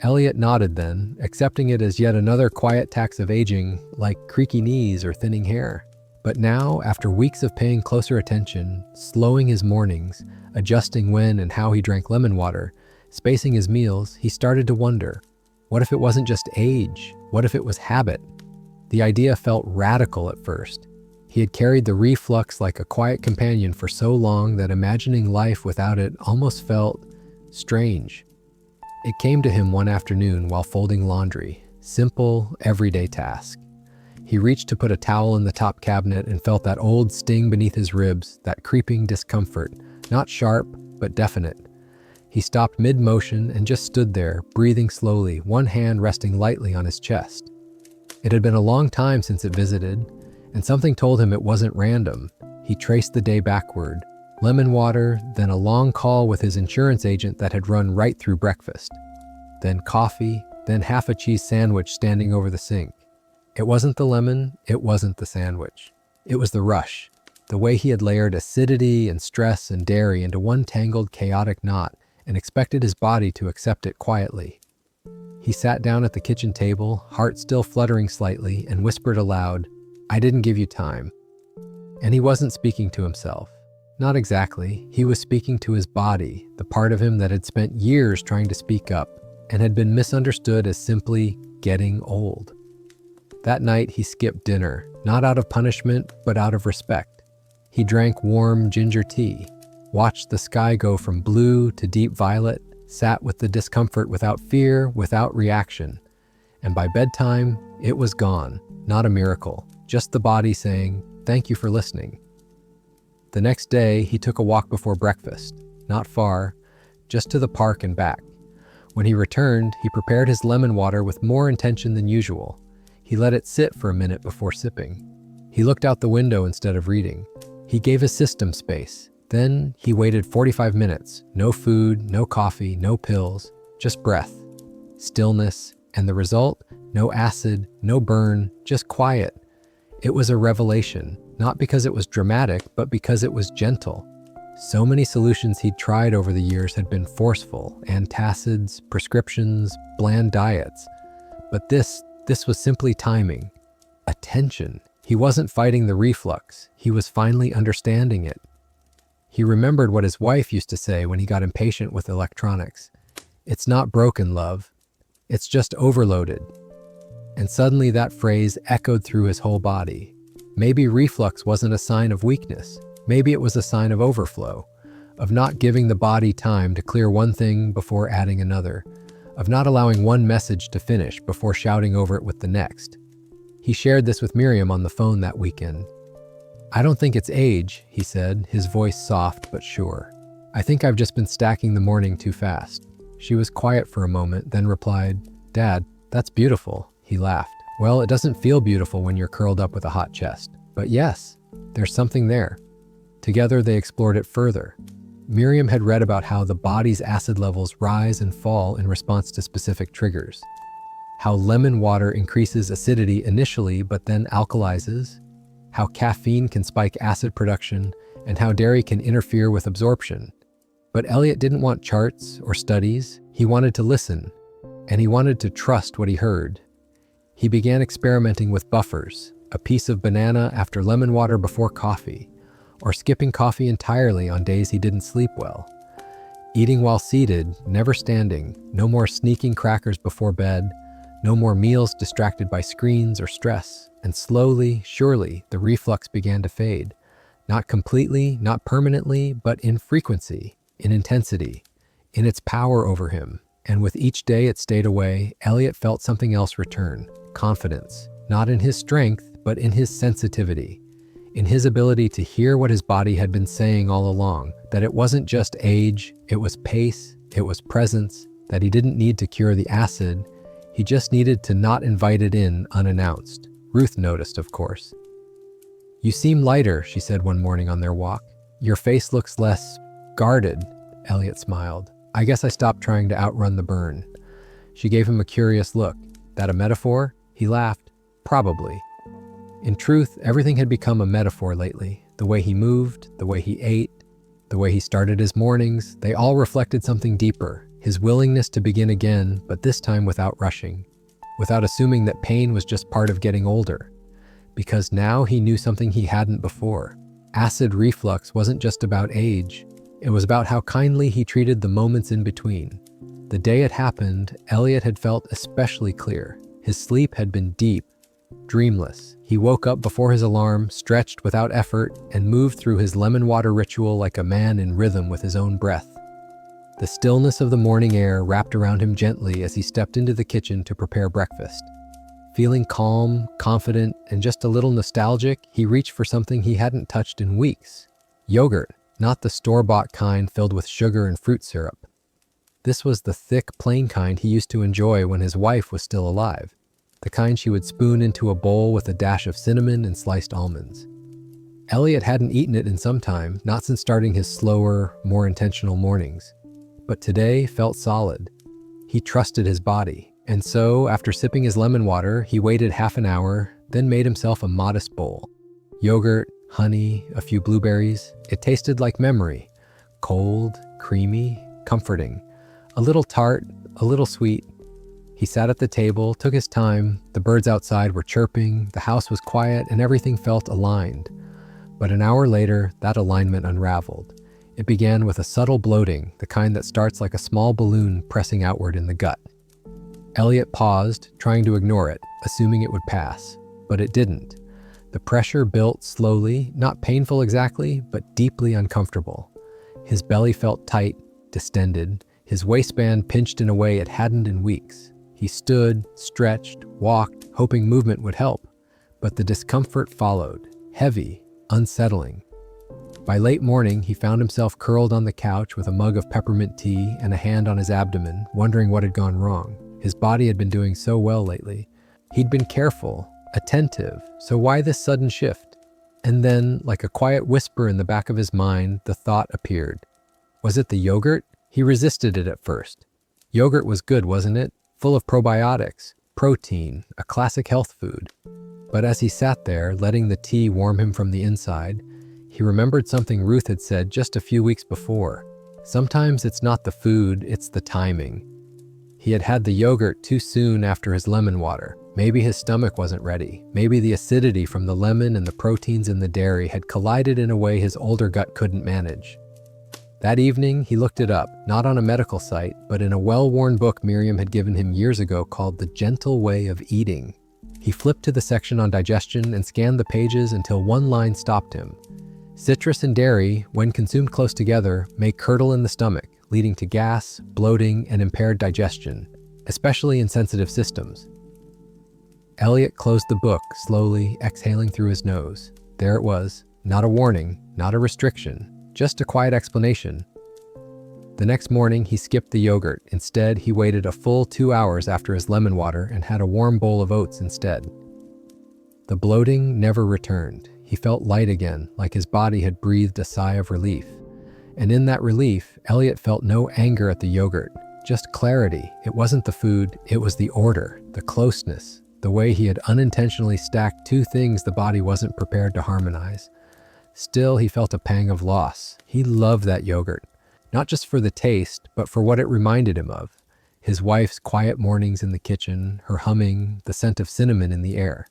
Elliot nodded then, accepting it as yet another quiet tax of aging, like creaky knees or thinning hair. But now, after weeks of paying closer attention, slowing his mornings, adjusting when and how he drank lemon water, spacing his meals, he started to wonder, what if it wasn't just age? What if it was habit? The idea felt radical at first. He had carried the reflux like a quiet companion for so long that imagining life without it almost felt strange. It came to him one afternoon while folding laundry, simple, everyday task. He reached to put a towel in the top cabinet and felt that old sting beneath his ribs, that creeping discomfort, not sharp, but definite. He stopped mid-motion and just stood there, breathing slowly, one hand resting lightly on his chest. It had been a long time since it visited, and something told him it wasn't random. He traced the day backward. Lemon water, then a long call with his insurance agent that had run right through breakfast. Then coffee, then half a cheese sandwich standing over the sink. It wasn't the lemon, it wasn't the sandwich. It was the rush, the way he had layered acidity and stress and dairy into one tangled, chaotic knot, and expected his body to accept it quietly. He sat down at the kitchen table, heart still fluttering slightly, and whispered aloud, "I didn't give you time." And he wasn't speaking to himself. Not exactly. He was speaking to his body, the part of him that had spent years trying to speak up and had been misunderstood as simply getting old. That night, he skipped dinner, not out of punishment, but out of respect. He drank warm ginger tea, watched the sky go from blue to deep violet, sat with the discomfort without fear, without reaction. And by bedtime, it was gone. Not a miracle, just the body saying, "Thank you for listening." The next day, he took a walk before breakfast, not far, just to the park and back. When he returned, he prepared his lemon water with more intention than usual. He let it sit for a minute before sipping. He looked out the window instead of reading. He gave his system space. Then he waited 45 minutes. No food, no coffee, no pills, just breath, stillness, and the result? No acid, no burn, just quiet. It was a revelation, not because it was dramatic, but because it was gentle. So many solutions he'd tried over the years had been forceful, antacids, prescriptions, bland diets. But this was simply timing. Attention. He wasn't fighting the reflux. He was finally understanding it. He remembered what his wife used to say when he got impatient with electronics. "It's not broken, love. It's just overloaded." And suddenly that phrase echoed through his whole body. Maybe reflux wasn't a sign of weakness. Maybe it was a sign of overflow, of not giving the body time to clear one thing before adding another, of not allowing one message to finish before shouting over it with the next. He shared this with Miriam on the phone that weekend. "I don't think it's age," he said, his voice soft but sure. "I think I've just been stacking the morning too fast." She was quiet for a moment, then replied, "Dad, that's beautiful." He laughed. "Well, it doesn't feel beautiful when you're curled up with a hot chest. But yes, there's something there." Together, they explored it further. Miriam had read about how the body's acid levels rise and fall in response to specific triggers. How lemon water increases acidity initially, but then alkalizes. How caffeine can spike acid production, and how dairy can interfere with absorption. But Elliot didn't want charts or studies. He wanted to listen, and he wanted to trust what he heard. He began experimenting with buffers, a piece of banana after lemon water before coffee, or skipping coffee entirely on days he didn't sleep well. Eating while seated, never standing, no more sneaking crackers before bed, no more meals distracted by screens or stress. And slowly, surely, the reflux began to fade. Not completely, not permanently, but in frequency, in intensity, in its power over him. And with each day it stayed away, Elliot felt something else return. Confidence, not in his strength, but in his sensitivity. In his ability to hear what his body had been saying all along, that it wasn't just age, it was pace, it was presence, that he didn't need to cure the acid, he just needed to not invite it in unannounced. Ruth noticed, of course. "You seem lighter," she said one morning on their walk. "Your face looks less guarded." Elliot smiled. "I guess I stopped trying to outrun the burn." She gave him a curious look. "That a metaphor?" He laughed. "Probably." In truth, everything had become a metaphor lately. The way he moved, the way he ate, the way he started his mornings, they all reflected something deeper. His willingness to begin again, but this time without rushing. Without assuming that pain was just part of getting older. Because now he knew something he hadn't before. Acid reflux wasn't just about age. It was about how kindly he treated the moments in between. The day it happened, Elliot had felt especially clear. His sleep had been deep, dreamless. He woke up before his alarm, stretched without effort, and moved through his lemon water ritual like a man in rhythm with his own breath. The stillness of the morning air wrapped around him gently as he stepped into the kitchen to prepare breakfast. Feeling calm, confident, and just a little nostalgic, he reached for something he hadn't touched in weeks. Yogurt, not the store-bought kind filled with sugar and fruit syrup. This was the thick, plain kind he used to enjoy when his wife was still alive. The kind she would spoon into a bowl with a dash of cinnamon and sliced almonds. Elliot hadn't eaten it in some time, not since starting his slower, more intentional mornings. But today felt solid. He trusted his body. And so, after sipping his lemon water, he waited half an hour, then made himself a modest bowl. Yogurt, honey, a few blueberries. It tasted like memory. Cold, creamy, comforting. A little tart, a little sweet. He sat at the table, took his time. The birds outside were chirping, the house was quiet, and everything felt aligned. But an hour later, that alignment unraveled. It began with a subtle bloating, the kind that starts like a small balloon pressing outward in the gut. Elliot paused, trying to ignore it, assuming it would pass. But it didn't. The pressure built slowly, not painful exactly, but deeply uncomfortable. His belly felt tight, distended, his waistband pinched in a way it hadn't in weeks. He stood, stretched, walked, hoping movement would help. But the discomfort followed, heavy, unsettling. By late morning, he found himself curled on the couch with a mug of peppermint tea and a hand on his abdomen, wondering what had gone wrong. His body had been doing so well lately. He'd been careful, attentive, so why this sudden shift? And then, like a quiet whisper in the back of his mind, the thought appeared. Was it the yogurt? He resisted it at first. Yogurt was good, wasn't it? Full of probiotics, protein, a classic health food. But as he sat there, letting the tea warm him from the inside, he remembered something Ruth had said just a few weeks before. Sometimes it's not the food, it's the timing. He had had the yogurt too soon after his lemon water. Maybe his stomach wasn't ready. Maybe the acidity from the lemon and the proteins in the dairy had collided in a way his older gut couldn't manage. That evening, he looked it up, not on a medical site, but in a well-worn book Miriam had given him years ago called The Gentle Way of Eating. He flipped to the section on digestion and scanned the pages until one line stopped him. Citrus and dairy, when consumed close together, may curdle in the stomach, leading to gas, bloating, and impaired digestion, especially in sensitive systems. Elliot closed the book, slowly exhaling through his nose. There it was, not a warning, not a restriction, just a quiet explanation. The next morning, he skipped the yogurt. Instead, he waited a full 2 hours after his lemon water and had a warm bowl of oats instead. The bloating never returned. He felt light again, like his body had breathed a sigh of relief. And in that relief, Elliot felt no anger at the yogurt, just clarity. It wasn't the food, it was the order, the closeness, the way he had unintentionally stacked two things the body wasn't prepared to harmonize. Still, he felt a pang of loss. He loved that yogurt, not just for the taste, but for what it reminded him of. His wife's quiet mornings in the kitchen, her humming, the scent of cinnamon in the air.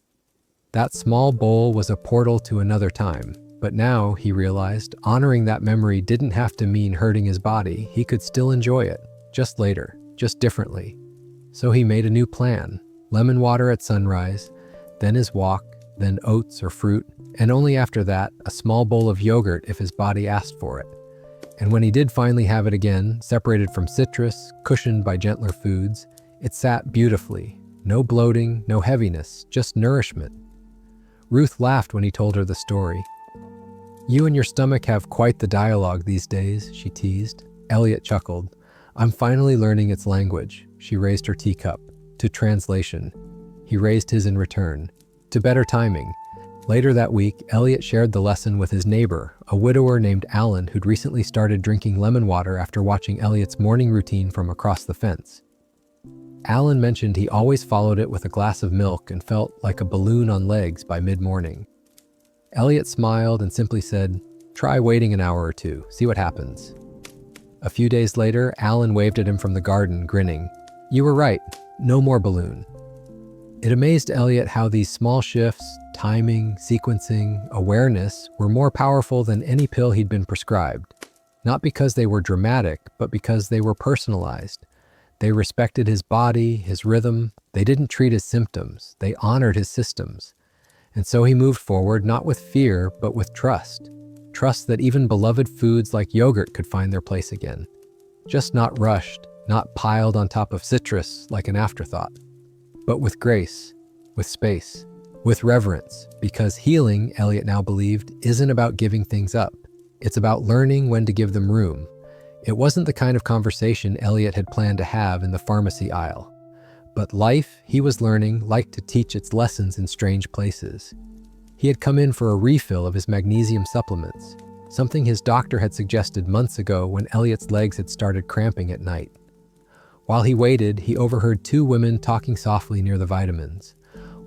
That small bowl was a portal to another time, but now, he realized, honoring that memory didn't have to mean hurting his body. He could still enjoy it, just later, just differently. So he made a new plan. Lemon water at sunrise, then his walk, then oats or fruit, and only after that, a small bowl of yogurt if his body asked for it. And when he did finally have it again, separated from citrus, cushioned by gentler foods, it sat beautifully. No bloating, no heaviness, just nourishment. Ruth laughed when he told her the story. "You and your stomach have quite the dialogue these days," she teased. Elliot chuckled. "I'm finally learning its language." She raised her teacup. To translation. He raised his in return. To better timing. Later that week, Elliot shared the lesson with his neighbor, a widower named Alan who'd recently started drinking lemon water after watching Elliot's morning routine from across the fence. Alan mentioned he always followed it with a glass of milk and felt like a balloon on legs by mid-morning. Elliot smiled and simply said, "Try waiting an hour or two, see what happens." A few days later, Alan waved at him from the garden, grinning. "You were right, no more balloon." It amazed Elliot how these small shifts, timing, sequencing, awareness, were more powerful than any pill he'd been prescribed. Not because they were dramatic, but because they were personalized. They respected his body, his rhythm. They didn't treat his symptoms. They honored his systems. And so he moved forward not with fear, but with trust. Trust that even beloved foods like yogurt could find their place again. Just not rushed, not piled on top of citrus like an afterthought. But with grace, with space, with reverence, because healing, Elliot now believed, isn't about giving things up. It's about learning when to give them room. It wasn't the kind of conversation Elliot had planned to have in the pharmacy aisle. But life, he was learning, liked to teach its lessons in strange places. He had come in for a refill of his magnesium supplements, something his doctor had suggested months ago when Elliot's legs had started cramping at night. While he waited, he overheard two women talking softly near the vitamins.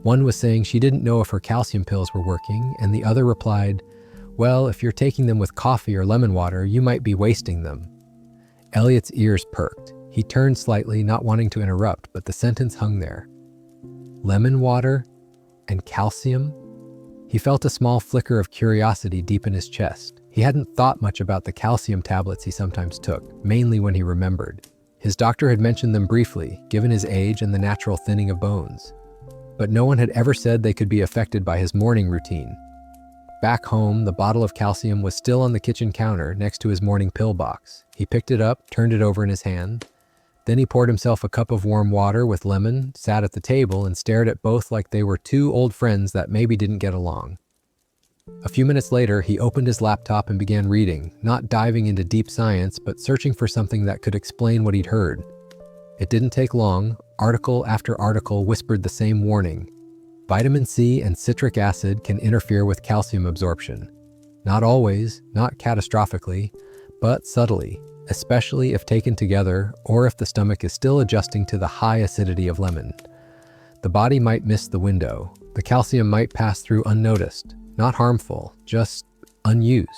One was saying she didn't know if her calcium pills were working, and the other replied, "Well, if you're taking them with coffee or lemon water, you might be wasting them." Elliot's ears perked. He turned slightly, not wanting to interrupt, but the sentence hung there. Lemon water and calcium? He felt a small flicker of curiosity deep in his chest. He hadn't thought much about the calcium tablets he sometimes took, mainly when he remembered. His doctor had mentioned them briefly, given his age and the natural thinning of bones. But no one had ever said they could be affected by his morning routine. Back home, the bottle of calcium was still on the kitchen counter next to his morning pill box. He picked it up, turned it over in his hand. Then he poured himself a cup of warm water with lemon, sat at the table, and stared at both like they were two old friends that maybe didn't get along. A few minutes later, he opened his laptop and began reading, not diving into deep science, but searching for something that could explain what he'd heard. It didn't take long. Article after article whispered the same warning. Vitamin C and citric acid can interfere with calcium absorption. Not always, not catastrophically, but subtly, especially if taken together or if the stomach is still adjusting to the high acidity of lemon. The body might miss the window. The calcium might pass through unnoticed. Not harmful, just unused.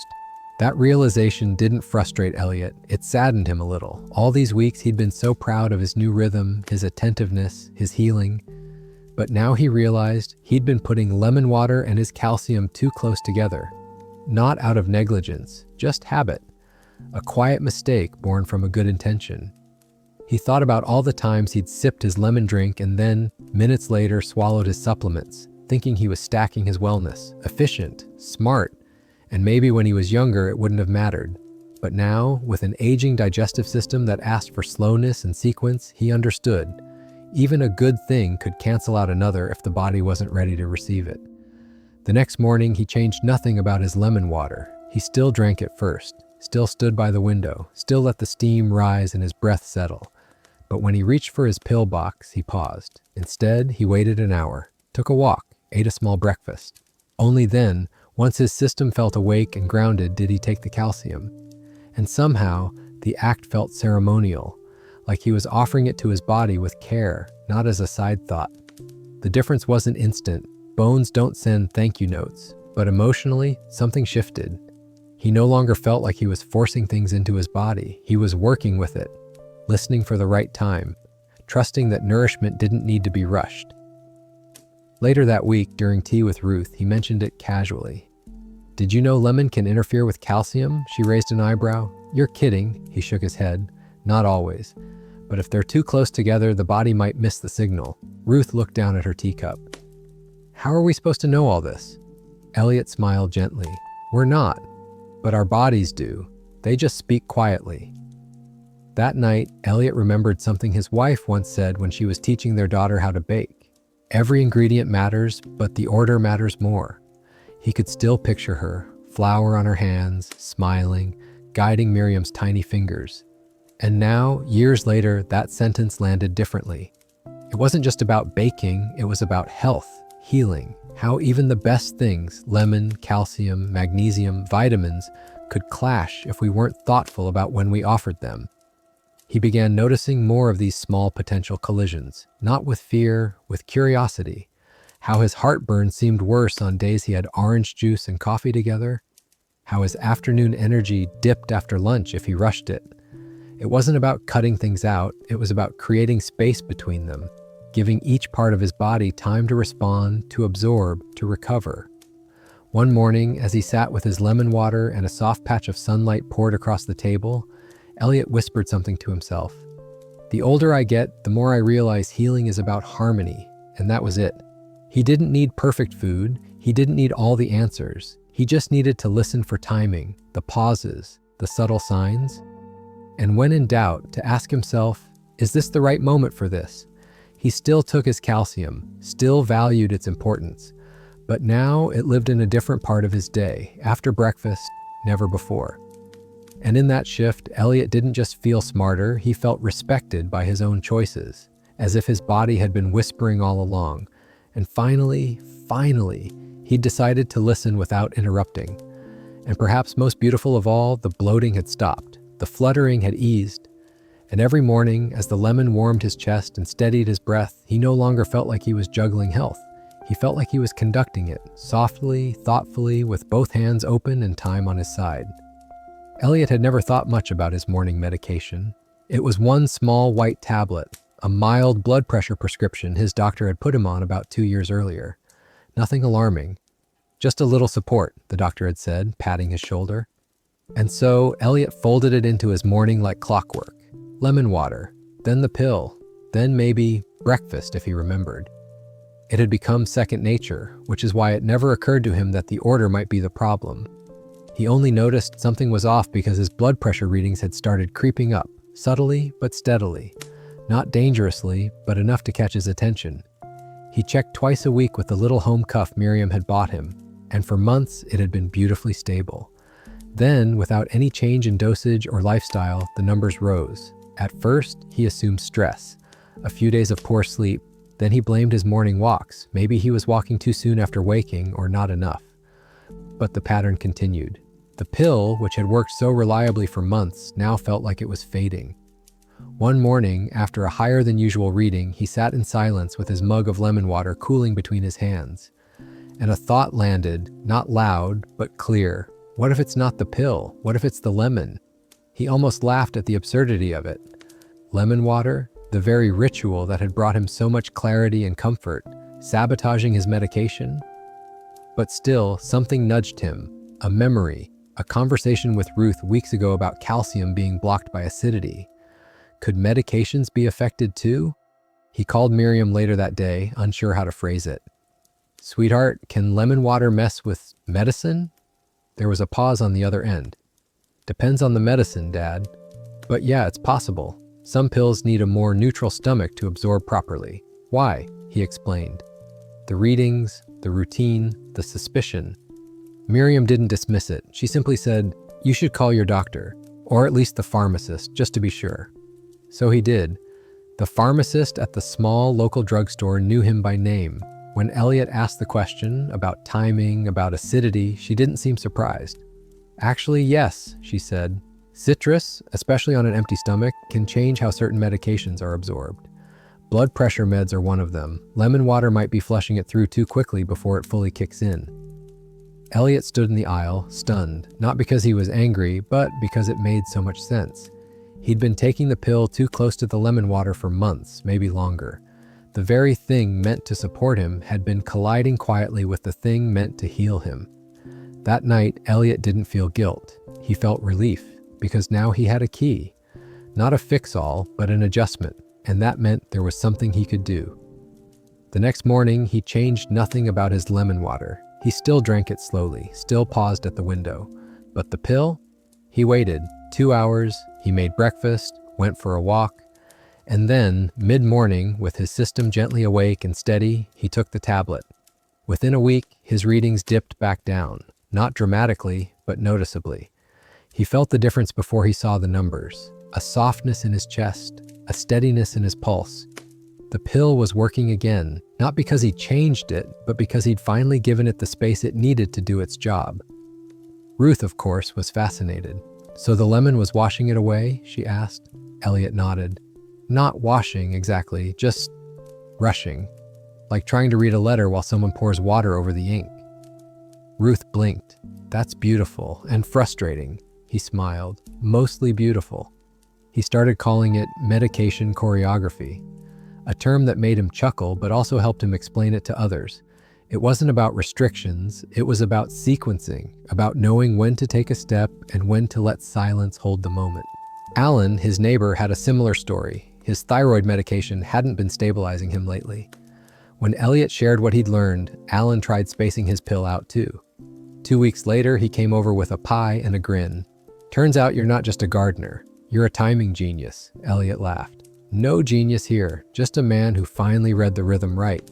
That realization didn't frustrate Elliot. It saddened him a little. All these weeks he'd been so proud of his new rhythm, his attentiveness, his healing. But now he realized he'd been putting lemon water and his calcium too close together. Not out of negligence, just habit. A quiet mistake born from a good intention. He thought about all the times he'd sipped his lemon drink and then, minutes later, swallowed his supplements, thinking he was stacking his wellness, efficient, smart, and maybe when he was younger it wouldn't have mattered. But now, with an aging digestive system that asked for slowness and sequence, he understood. Even a good thing could cancel out another if the body wasn't ready to receive it. The next morning, he changed nothing about his lemon water. He still drank it first, still stood by the window, still let the steam rise and his breath settle. But when he reached for his pill box, he paused. Instead, he waited an hour, took a walk, ate a small breakfast. Only then, once his system felt awake and grounded, did he take the calcium. And somehow, the act felt ceremonial, like he was offering it to his body with care, not as a side thought. The difference wasn't instant. Bones don't send thank you notes, but emotionally, something shifted. He no longer felt like he was forcing things into his body. He was working with it, listening for the right time, trusting that nourishment didn't need to be rushed. Later that week, during tea with Ruth, he mentioned it casually. "Did you know lemon can interfere with calcium?" She raised an eyebrow. "You're kidding," he shook his head. "Not always. But if they're too close together, the body might miss the signal." Ruth looked down at her teacup. "How are we supposed to know all this?" Elliot smiled gently. "We're not. But our bodies do. They just speak quietly." That night, Elliot remembered something his wife once said when she was teaching their daughter how to bake. Every ingredient matters, but the order matters more. He could still picture her, flour on her hands, smiling, guiding Miriam's tiny fingers. And now, years later, that sentence landed differently. It wasn't just about baking, it was about health, healing, how even the best things, lemon, calcium, magnesium, vitamins, could clash if we weren't thoughtful about when we offered them. He began noticing more of these small potential collisions, not with fear, with curiosity. How his heartburn seemed worse on days he had orange juice and coffee together. How his afternoon energy dipped after lunch if he rushed it. It wasn't about cutting things out, it was about creating space between them, giving each part of his body time to respond, to absorb, to recover. One morning, as he sat with his lemon water and a soft patch of sunlight poured across the table, Elliot whispered something to himself. "The older I get, the more I realize healing is about harmony," and that was it. He didn't need perfect food, he didn't need all the answers. He just needed to listen for timing, the pauses, the subtle signs. And when in doubt, to ask himself, is this the right moment for this? He still took his calcium, still valued its importance, but now it lived in a different part of his day, after breakfast, never before. And in that shift, Elliot didn't just feel smarter, he felt respected by his own choices, as if his body had been whispering all along. And finally, he decided to listen without interrupting. And perhaps most beautiful of all, the bloating had stopped, the fluttering had eased. And every morning, as the lemon warmed his chest and steadied his breath, he no longer felt like he was juggling health. He felt like he was conducting it, softly, thoughtfully, with both hands open and time on his side. Elliot had never thought much about his morning medication. It was one small white tablet, a mild blood pressure prescription his doctor had put him on about 2 years earlier. Nothing alarming. Just a little support, the doctor had said, patting his shoulder. And so Elliot folded it into his morning like clockwork. Lemon water, then the pill, then maybe breakfast if he remembered. It had become second nature, which is why it never occurred to him that the order might be the problem. He only noticed something was off because his blood pressure readings had started creeping up, subtly but steadily. Not dangerously, but enough to catch his attention. He checked twice a week with the little home cuff Miriam had bought him, and for months it had been beautifully stable. Then, without any change in dosage or lifestyle, the numbers rose. At first, he assumed stress, a few days of poor sleep. Then he blamed his morning walks. Maybe he was walking too soon after waking or not enough. But the pattern continued. The pill, which had worked so reliably for months, now felt like it was fading. One morning, after a higher than usual reading, he sat in silence with his mug of lemon water cooling between his hands. And a thought landed, not loud, but clear. What if it's not the pill? What if it's the lemon? He almost laughed at the absurdity of it. Lemon water, the very ritual that had brought him so much clarity and comfort, sabotaging his medication? But still, something nudged him, a memory, a conversation with Ruth weeks ago about calcium being blocked by acidity. Could medications be affected too? He called Miriam later that day, unsure how to phrase it. "Sweetheart, can lemon water mess with medicine?" There was a pause on the other end. "Depends on the medicine, Dad. But yeah, it's possible. Some pills need a more neutral stomach to absorb properly." "Why?" he explained. The readings, the routine, the suspicion. Miriam didn't dismiss it. She simply said, "You should call your doctor, or at least the pharmacist, just to be sure." So he did. The pharmacist at the small local drugstore knew him by name. When Elliot asked the question about timing, about acidity, she didn't seem surprised. "Actually, yes," she said. "Citrus, especially on an empty stomach, can change how certain medications are absorbed. Blood pressure meds are one of them. Lemon water might be flushing it through too quickly before it fully kicks in." Elliot stood in the aisle, stunned, not because he was angry, but because it made so much sense. He'd been taking the pill too close to the lemon water for months, maybe longer. The very thing meant to support him had been colliding quietly with the thing meant to heal him. That night, Elliot didn't feel guilt. He felt relief, because now he had a key. Not a fix-all, but an adjustment, and that meant there was something he could do. The next morning, he changed nothing about his lemon water. He still drank it slowly, still paused at the window. But the pill? He waited 2 hours, he made breakfast, went for a walk, and then, mid-morning, with his system gently awake and steady, he took the tablet. Within a week, his readings dipped back down, not dramatically, but noticeably. He felt the difference before he saw the numbers, a softness in his chest, a steadiness in his pulse. The pill was working again, not because he changed it, but because he'd finally given it the space it needed to do its job. Ruth, of course, was fascinated. "So the lemon was washing it away?" she asked. Elliot nodded. "Not washing, exactly, just rushing. Like trying to read a letter while someone pours water over the ink." Ruth blinked. "That's beautiful and frustrating." He smiled. "Mostly beautiful." He started calling it medication choreography, a term that made him chuckle but also helped him explain it to others. It wasn't about restrictions, it was about sequencing, about knowing when to take a step and when to let silence hold the moment. Alan, his neighbor, had a similar story. His thyroid medication hadn't been stabilizing him lately. When Elliot shared what he'd learned, Alan tried spacing his pill out too. 2 weeks later, he came over with a pie and a grin. "Turns out you're not just a gardener. You're a timing genius," Elliot laughed. "No genius here, just a man who finally read the rhythm right."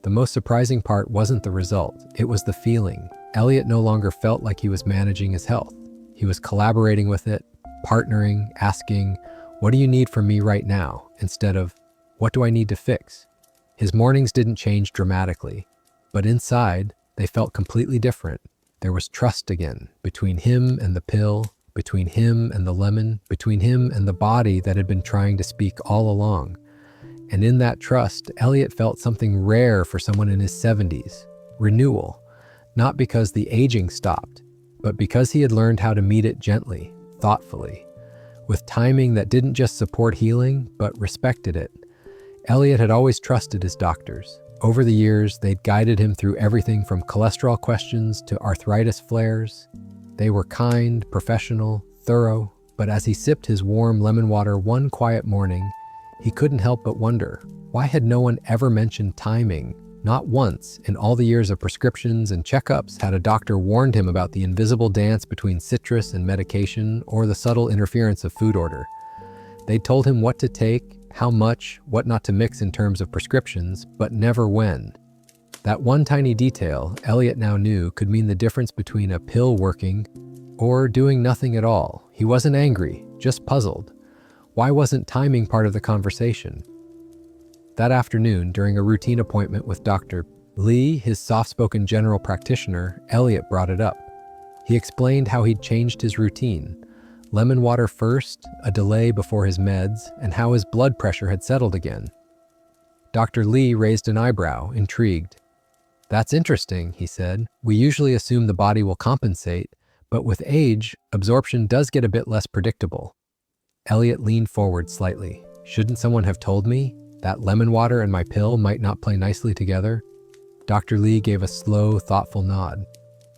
The most surprising part wasn't the result, it was the feeling. Elliot no longer felt like he was managing his health. He was collaborating with it, partnering, asking, "What do you need from me right now?" instead of, "What do I need to fix?" His mornings didn't change dramatically, but inside, they felt completely different. There was trust again, between him and the pill, between him and the lemon, between him and the body that had been trying to speak all along. And in that trust, Elliot felt something rare for someone in his 70s, renewal, not because the aging stopped, but because he had learned how to meet it gently, thoughtfully, with timing that didn't just support healing, but respected it. Elliot had always trusted his doctors. Over the years, they'd guided him through everything from cholesterol questions to arthritis flares. They were kind, professional, thorough, but as he sipped his warm lemon water one quiet morning, he couldn't help but wonder, why had no one ever mentioned timing? Not once in all the years of prescriptions and checkups had a doctor warned him about the invisible dance between citrus and medication or the subtle interference of food order. They told him what to take, how much, what not to mix in terms of prescriptions, but never when. That one tiny detail, Elliot now knew, could mean the difference between a pill working or doing nothing at all. He wasn't angry, just puzzled. Why wasn't timing part of the conversation? That afternoon, during a routine appointment with Dr. Lee, his soft-spoken general practitioner, Elliot brought it up. He explained how he'd changed his routine. Lemon water first, a delay before his meds, and how his blood pressure had settled again. Dr. Lee raised an eyebrow, intrigued. "That's interesting," he said. "We usually assume the body will compensate, but with age, absorption does get a bit less predictable." Elliot leaned forward slightly. "Shouldn't someone have told me? That lemon water and my pill might not play nicely together?" Dr. Lee gave a slow, thoughtful nod.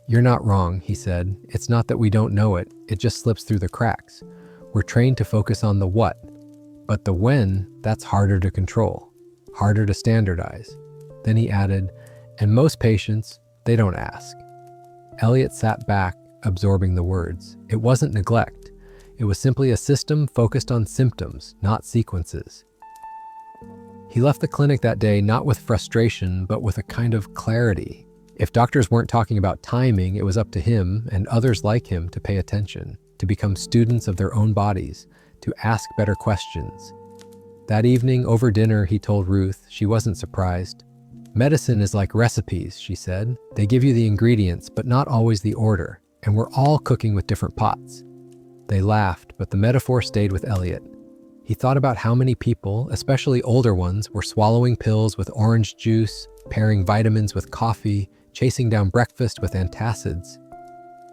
"You're not wrong," he said. "It's not that we don't know it, it just slips through the cracks. We're trained to focus on the what. But the when, that's harder to control, harder to standardize." Then he added, "And most patients, they don't ask." Elliot sat back, absorbing the words. It wasn't neglect. It was simply a system focused on symptoms, not sequences. He left the clinic that day not with frustration, but with a kind of clarity. If doctors weren't talking about timing, it was up to him and others like him to pay attention, to become students of their own bodies, to ask better questions. That evening, over dinner, he told Ruth. She wasn't surprised. "Medicine is like recipes," she said. "They give you the ingredients, but not always the order, and we're all cooking with different pots." They laughed, but the metaphor stayed with Elliot. He thought about how many people, especially older ones, were swallowing pills with orange juice, pairing vitamins with coffee, chasing down breakfast with antacids.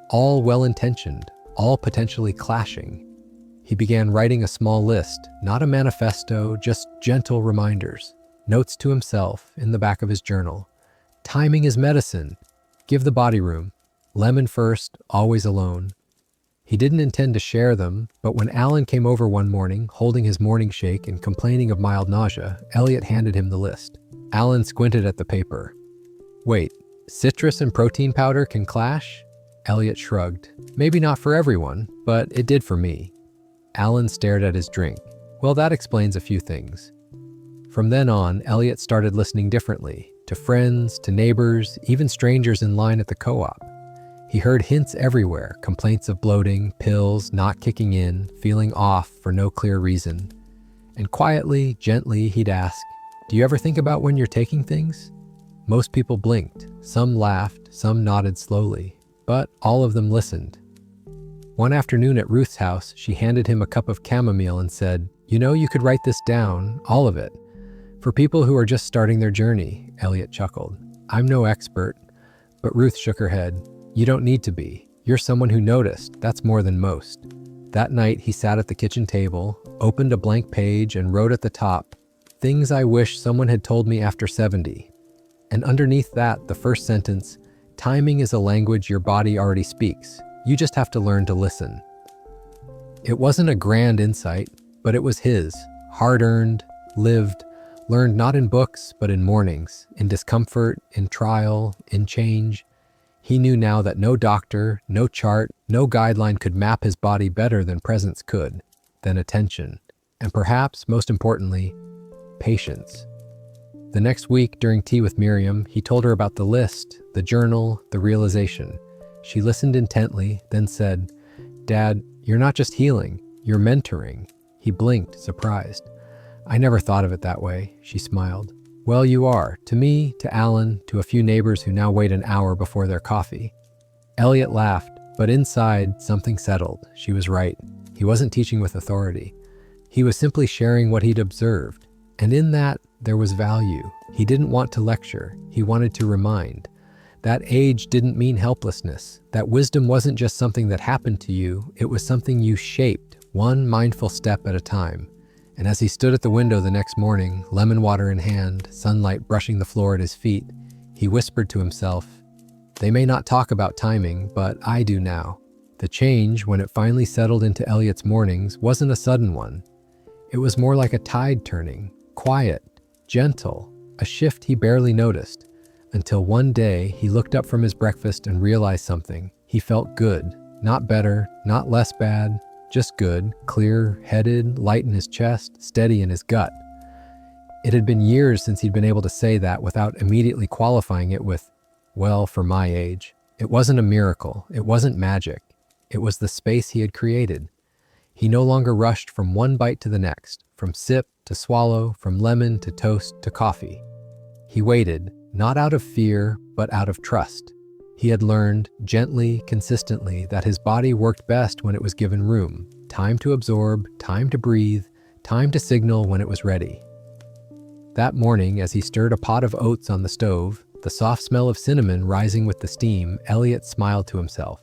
All well-intentioned, all potentially clashing. He began writing a small list, not a manifesto, just gentle reminders. Notes to himself in the back of his journal. Timing is medicine. Give the body room. Lemon first, always alone. He didn't intend to share them, but when Alan came over one morning, holding his morning shake and complaining of mild nausea, Elliot handed him the list. Alan squinted at the paper. "Wait, citrus and protein powder can clash?" Elliot shrugged. "Maybe not for everyone, but it did for me." Alan stared at his drink. "Well, that explains a few things." From then on, Elliot started listening differently, to friends, to neighbors, even strangers in line at the co-op. He heard hints everywhere, complaints of bloating, pills not kicking in, feeling off for no clear reason. And quietly, gently, he'd ask, "Do you ever think about when you're taking things?" Most people blinked. Some laughed, some nodded slowly, but all of them listened. One afternoon at Ruth's house, she handed him a cup of chamomile and said, "You know, you could write this down, all of it. For people who are just starting their journey." Elliot chuckled. "I'm no expert." But Ruth shook her head. "You don't need to be. You're someone who noticed. That's more than most." That night, he sat at the kitchen table, opened a blank page, and wrote at the top, "Things I wish someone had told me after 70. And underneath that, the first sentence, "Timing is a language your body already speaks. You just have to learn to listen." It wasn't a grand insight, but it was his, hard-earned, lived, learned not in books, but in mornings, in discomfort, in trial, in change. He knew now that no doctor, no chart, no guideline could map his body better than presence could, than attention, and perhaps, most importantly, patience. The next week, during tea with Miriam, he told her about the list, the journal, the realization. She listened intently, then said, "Dad, you're not just healing, you're mentoring." He blinked, surprised. "I never thought of it that way," she smiled. "Well, you are, to me, to Alan, to a few neighbors who now wait an hour before their coffee." Elliot laughed, but inside, something settled. She was right. He wasn't teaching with authority. He was simply sharing what he'd observed. And in that, there was value. He didn't want to lecture. He wanted to remind. That age didn't mean helplessness. That wisdom wasn't just something that happened to you, it was something you shaped, one mindful step at a time. And as he stood at the window the next morning, lemon water in hand, sunlight brushing the floor at his feet, he whispered to himself, "They may not talk about timing, but I do now." The change, when it finally settled into Elliot's mornings, wasn't a sudden one. It was more like a tide turning, quiet, gentle, a shift he barely noticed, until one day he looked up from his breakfast and realized something. He felt good, not better, not less bad, just good, clear-headed, light in his chest, steady in his gut. It had been years since he'd been able to say that without immediately qualifying it with, "Well, for my age." It wasn't a miracle, it wasn't magic. It was the space he had created. He no longer rushed from one bite to the next, from sip to swallow, from lemon to toast to coffee. He waited, not out of fear, but out of trust. He had learned, gently, consistently, that his body worked best when it was given room, time to absorb, time to breathe, time to signal when it was ready. That morning, as he stirred a pot of oats on the stove, the soft smell of cinnamon rising with the steam, Elliot smiled to himself.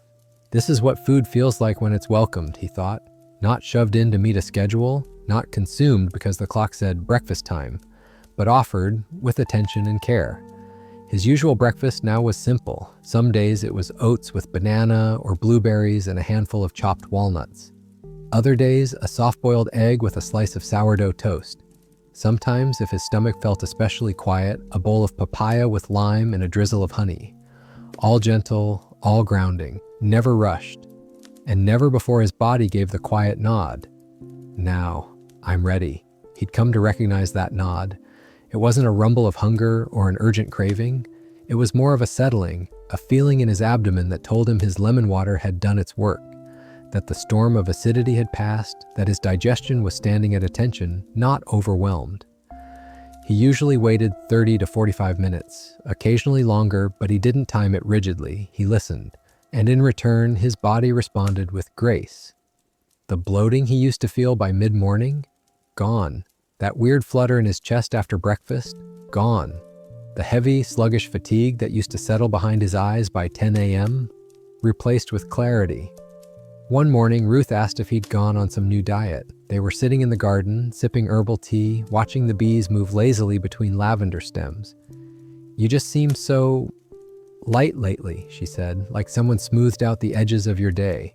This is what food feels like when it's welcomed, he thought. Not shoved in to meet a schedule, not consumed because the clock said breakfast time, but offered with attention and care. His usual breakfast now was simple. Some days it was oats with banana or blueberries and a handful of chopped walnuts. Other days, a soft-boiled egg with a slice of sourdough toast. Sometimes, if his stomach felt especially quiet, a bowl of papaya with lime and a drizzle of honey. All gentle, all grounding, never rushed, and never before his body gave the quiet nod. Now, I'm ready. He'd come to recognize that nod. It wasn't a rumble of hunger or an urgent craving. It was more of a settling, a feeling in his abdomen that told him his lemon water had done its work, that the storm of acidity had passed, that his digestion was standing at attention, not overwhelmed. He usually waited 30 to 45 minutes, occasionally longer, but he didn't time it rigidly. He listened, and in return, his body responded with grace. The bloating he used to feel by mid-morning? Gone. That weird flutter in his chest after breakfast? Gone. The heavy, sluggish fatigue that used to settle behind his eyes by 10 a.m.? Replaced with clarity. One morning, Ruth asked if he'd gone on some new diet. They were sitting in the garden, sipping herbal tea, watching the bees move lazily between lavender stems. "You just seem so light lately," she said, "like someone smoothed out the edges of your day."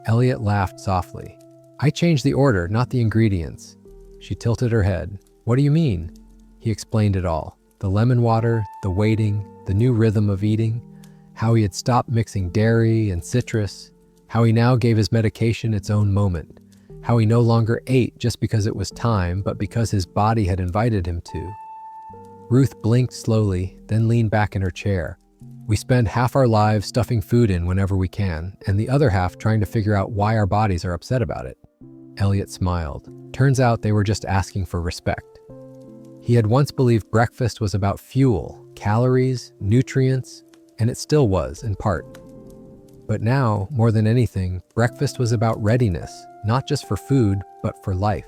Elliot laughed softly. "I changed the order, not the ingredients." She tilted her head. "What do you mean?" He explained it all. The lemon water, the waiting, the new rhythm of eating, how he had stopped mixing dairy and citrus, how he now gave his medication its own moment, how he no longer ate just because it was time, but because his body had invited him to. Ruth blinked slowly, then leaned back in her chair. "We spend half our lives stuffing food in whenever we can, and the other half trying to figure out why our bodies are upset about it." Elliot smiled. Turns out they were just asking for respect. He had once believed breakfast was about fuel, calories, nutrients, and it still was, in part. But now, more than anything, breakfast was about readiness, not just for food, but for life.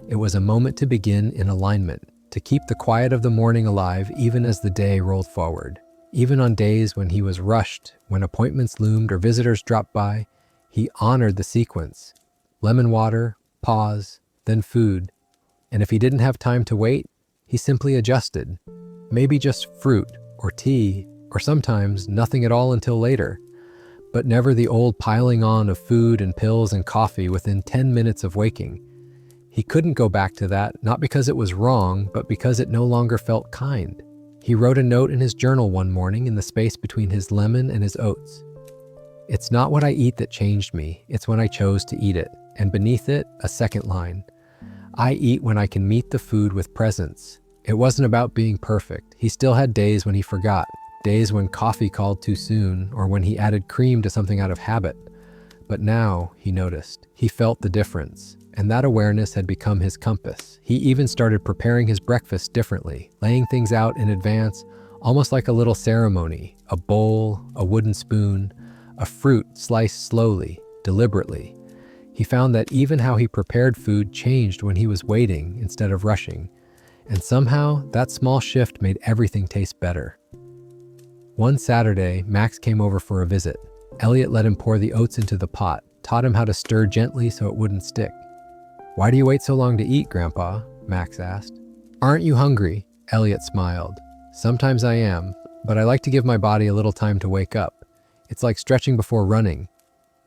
It was a moment to begin in alignment, to keep the quiet of the morning alive even as the day rolled forward. Even on days when he was rushed, when appointments loomed or visitors dropped by, he honored the sequence. Lemon water, pause, then food. And if he didn't have time to wait, he simply adjusted. Maybe just fruit or tea, or sometimes nothing at all until later. But never the old piling on of food and pills and coffee within 10 minutes of waking. He couldn't go back to that, not because it was wrong, but because it no longer felt kind. He wrote a note in his journal one morning in the space between his lemon and his oats. "It's not what I eat that changed me, it's when I chose to eat it." And beneath it, a second line. "I eat when I can meet the food with presence." It wasn't about being perfect. He still had days when he forgot. Days when coffee called too soon, or when he added cream to something out of habit. But now, he noticed, he felt the difference, and that awareness had become his compass. He even started preparing his breakfast differently, laying things out in advance, almost like a little ceremony, a bowl, a wooden spoon, a fruit sliced slowly, deliberately. He found that even how he prepared food changed when he was waiting instead of rushing, and somehow that small shift made everything taste better. One Saturday, Max came over for a visit. Elliot let him pour the oats into the pot, taught him how to stir gently so it wouldn't stick. "Why do you wait so long to eat, Grandpa?" Max asked. "Aren't you hungry?" Elliot smiled. "Sometimes I am, but I like to give my body a little time to wake up. It's like stretching before running."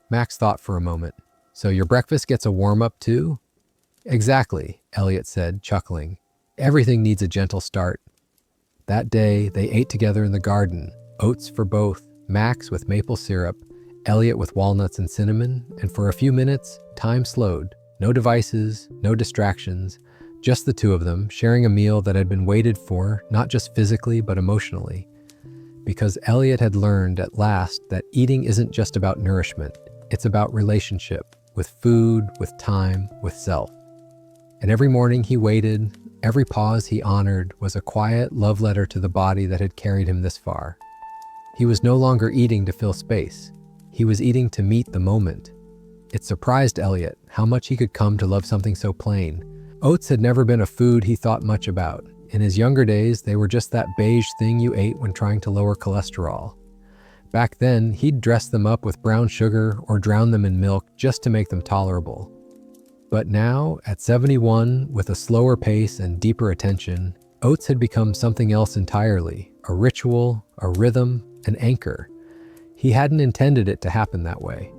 Max thought for a moment. "So your breakfast gets a warm-up too?" "Exactly," Elliot said, chuckling. "Everything needs a gentle start." That day, they ate together in the garden, oats for both, Max with maple syrup, Elliot with walnuts and cinnamon, and for a few minutes, time slowed. No devices, no distractions, just the two of them sharing a meal that had been waited for, not just physically but emotionally. Because Elliot had learned at last that eating isn't just about nourishment, it's about relationship, with food, with time, with self. And every morning he waited, every pause he honored was a quiet love letter to the body that had carried him this far. He was no longer eating to fill space. He was eating to meet the moment. It surprised Elliot how much he could come to love something so plain. Oats had never been a food he thought much about. In his younger days, they were just that beige thing you ate when trying to lower cholesterol. Back then, he'd dress them up with brown sugar or drown them in milk just to make them tolerable. But now, at 71, with a slower pace and deeper attention, oats had become something else entirely, a ritual, a rhythm, an anchor. He hadn't intended it to happen that way.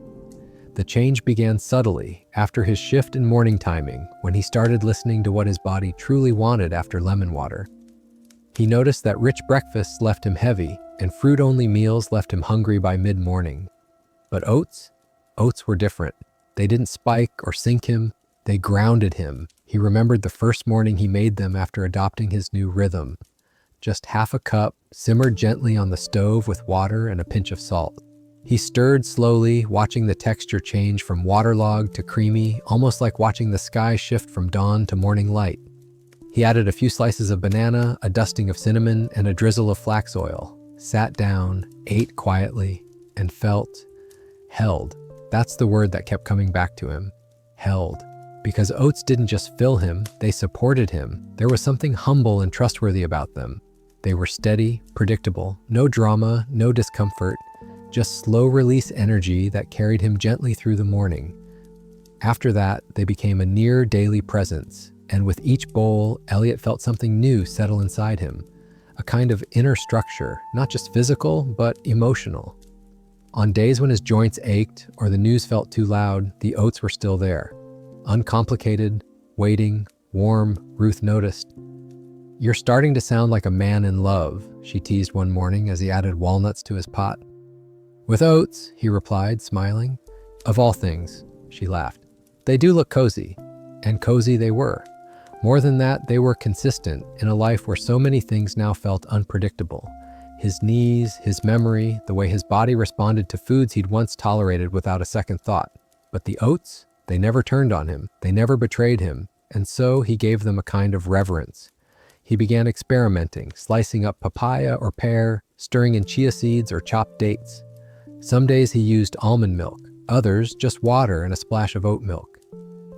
The change began subtly after his shift in morning timing, when he started listening to what his body truly wanted after lemon water. He noticed that rich breakfasts left him heavy, and fruit-only meals left him hungry by mid-morning. But oats were different. They didn't spike or sink him. They grounded him. He remembered the first morning he made them after adopting his new rhythm. Just half a cup, simmered gently on the stove with water and a pinch of salt. He stirred slowly, watching the texture change from waterlogged to creamy, almost like watching the sky shift from dawn to morning light. He added a few slices of banana, a dusting of cinnamon, and a drizzle of flax oil. Sat down, ate quietly, and felt held. That's the word that kept coming back to him. Held. Because oats didn't just fill him, they supported him. There was something humble and trustworthy about them. They were steady, predictable, no drama, no discomfort, just slow-release energy that carried him gently through the morning. After that, they became a near daily presence, and with each bowl, Elliot felt something new settle inside him, a kind of inner structure, not just physical, but emotional. On days when his joints ached or the news felt too loud, the oats were still there. Uncomplicated, waiting, warm, Ruth noticed. "You're starting to sound like a man in love," she teased one morning as he added walnuts to his pot. "With oats," he replied, smiling. "Of all things," she laughed. "They do look cozy." And cozy they were. More than that, they were consistent in a life where so many things now felt unpredictable. His knees, his memory, the way his body responded to foods he'd once tolerated without a second thought. But the oats? They never turned on him, they never betrayed him, and so he gave them a kind of reverence. He began experimenting, slicing up papaya or pear, stirring in chia seeds or chopped dates. Some days he used almond milk, others just water and a splash of oat milk.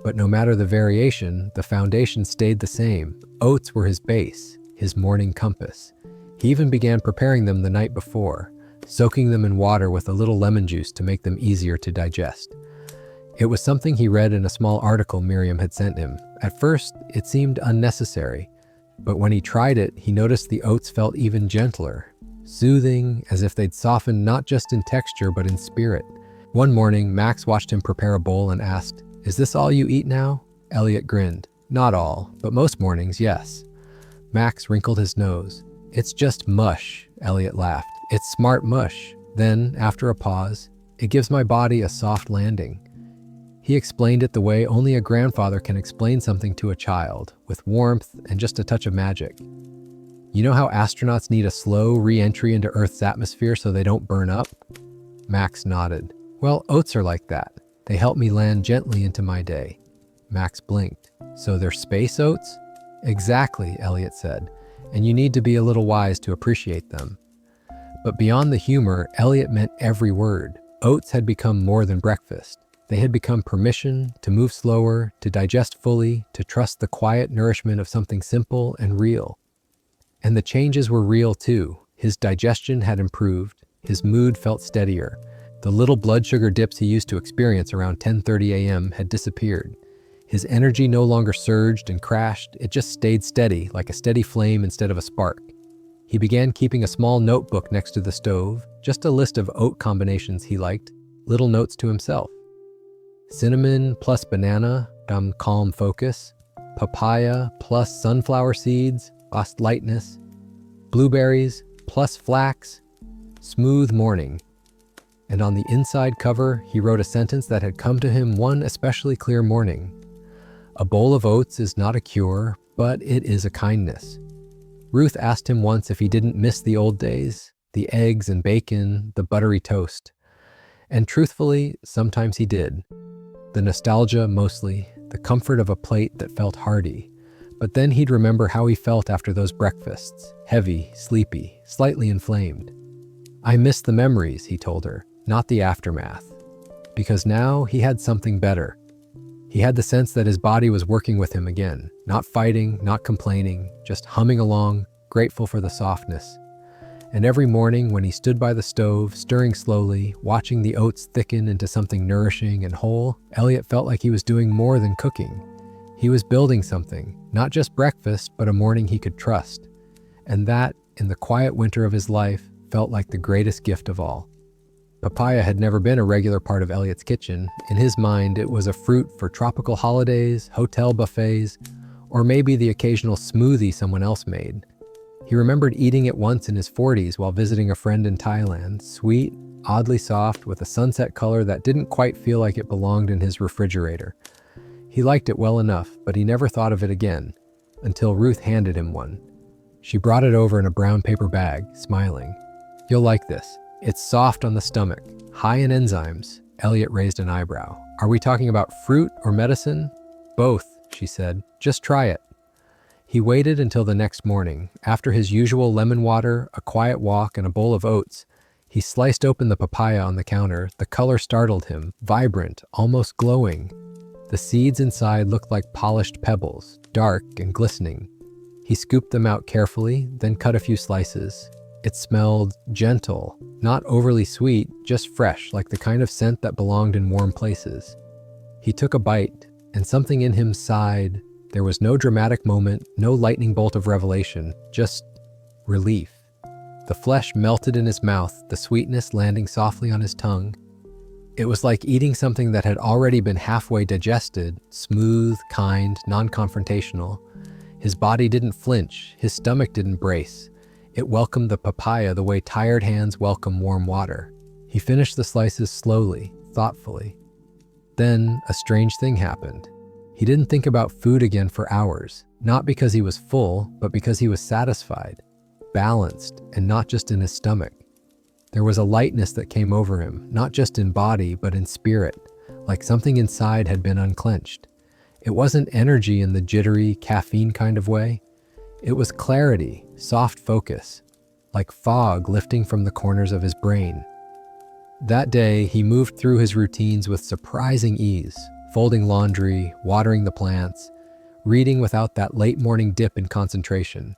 But no matter the variation, the foundation stayed the same. Oats were his base, his morning compass. He even began preparing them the night before, soaking them in water with a little lemon juice to make them easier to digest. It was something he read in a small article Miriam had sent him. At first, it seemed unnecessary, but when he tried it, he noticed the oats felt even gentler, soothing, as if they'd softened not just in texture but in spirit. One morning, Max watched him prepare a bowl and asked, "Is this all you eat now?" Elliot grinned. "Not all, but most mornings, yes." Max wrinkled his nose. "It's just mush," Elliot laughed. "It's smart mush. Then, after a pause, it gives my body a soft landing." He explained it the way only a grandfather can explain something to a child, with warmth and just a touch of magic. "You know how astronauts need a slow re-entry into Earth's atmosphere so they don't burn up?" Max nodded. "Well, oats are like that. They help me land gently into my day." Max blinked. "So they're space oats?" "Exactly," Elliot said, "and you need to be a little wise to appreciate them." But beyond the humor, Elliot meant every word. Oats had become more than breakfast. They had become permission to move slower, to digest fully, to trust the quiet nourishment of something simple and real. And the changes were real too. His digestion had improved, his mood felt steadier. The little blood sugar dips he used to experience around 10:30 a.m. had disappeared. His energy no longer surged and crashed, it just stayed steady, like a steady flame instead of a spark. He began keeping a small notebook next to the stove, just a list of oat combinations he liked, little notes to himself. Cinnamon plus banana, calm focus. Papaya plus sunflower seeds, lost lightness. Blueberries plus flax, smooth morning. And on the inside cover, he wrote a sentence that had come to him one especially clear morning. A bowl of oats is not a cure, but it is a kindness. Ruth asked him once if he didn't miss the old days, the eggs and bacon, the buttery toast. And truthfully, sometimes he did. The nostalgia mostly, the comfort of a plate that felt hearty. But then he'd remember how he felt after those breakfasts, heavy, sleepy, slightly inflamed. I miss the memories, he told her, not the aftermath. Because now he had something better. He had the sense that his body was working with him again, not fighting, not complaining, just humming along, grateful for the softness. And every morning when he stood by the stove, stirring slowly, watching the oats thicken into something nourishing and whole, Elliot felt like he was doing more than cooking. He was building something, not just breakfast, but a morning he could trust. And that, in the quiet winter of his life, felt like the greatest gift of all. Papaya had never been a regular part of Elliot's kitchen. In his mind, it was a fruit for tropical holidays, hotel buffets, or maybe the occasional smoothie someone else made. He remembered eating it once in his 40s while visiting a friend in Thailand, sweet, oddly soft, with a sunset color that didn't quite feel like it belonged in his refrigerator. He liked it well enough, but he never thought of it again, until Ruth handed him one. She brought it over in a brown paper bag, smiling. "You'll like this. It's soft on the stomach, high in enzymes." Elliot raised an eyebrow. "Are we talking about fruit or medicine?" "Both," she said. "Just try it." He waited until the next morning. After his usual lemon water, a quiet walk, and a bowl of oats, he sliced open the papaya on the counter. The color startled him, vibrant, almost glowing. The seeds inside looked like polished pebbles, dark and glistening. He scooped them out carefully, then cut a few slices. It smelled gentle, not overly sweet, just fresh, like the kind of scent that belonged in warm places. He took a bite, and something in him sighed. There was no dramatic moment, no lightning bolt of revelation, just relief. The flesh melted in his mouth, the sweetness landing softly on his tongue. It was like eating something that had already been halfway digested, smooth, kind, non-confrontational. His body didn't flinch, his stomach didn't brace. It welcomed the papaya the way tired hands welcome warm water. He finished the slices slowly, thoughtfully. Then a strange thing happened. He didn't think about food again for hours, not because he was full, but because he was satisfied, balanced, and not just in his stomach. There was a lightness that came over him, not just in body, but in spirit, like something inside had been unclenched. It wasn't energy in the jittery, caffeine kind of way. It was clarity, soft focus, like fog lifting from the corners of his brain. That day, he moved through his routines with surprising ease, folding laundry, watering the plants, reading without that late morning dip in concentration.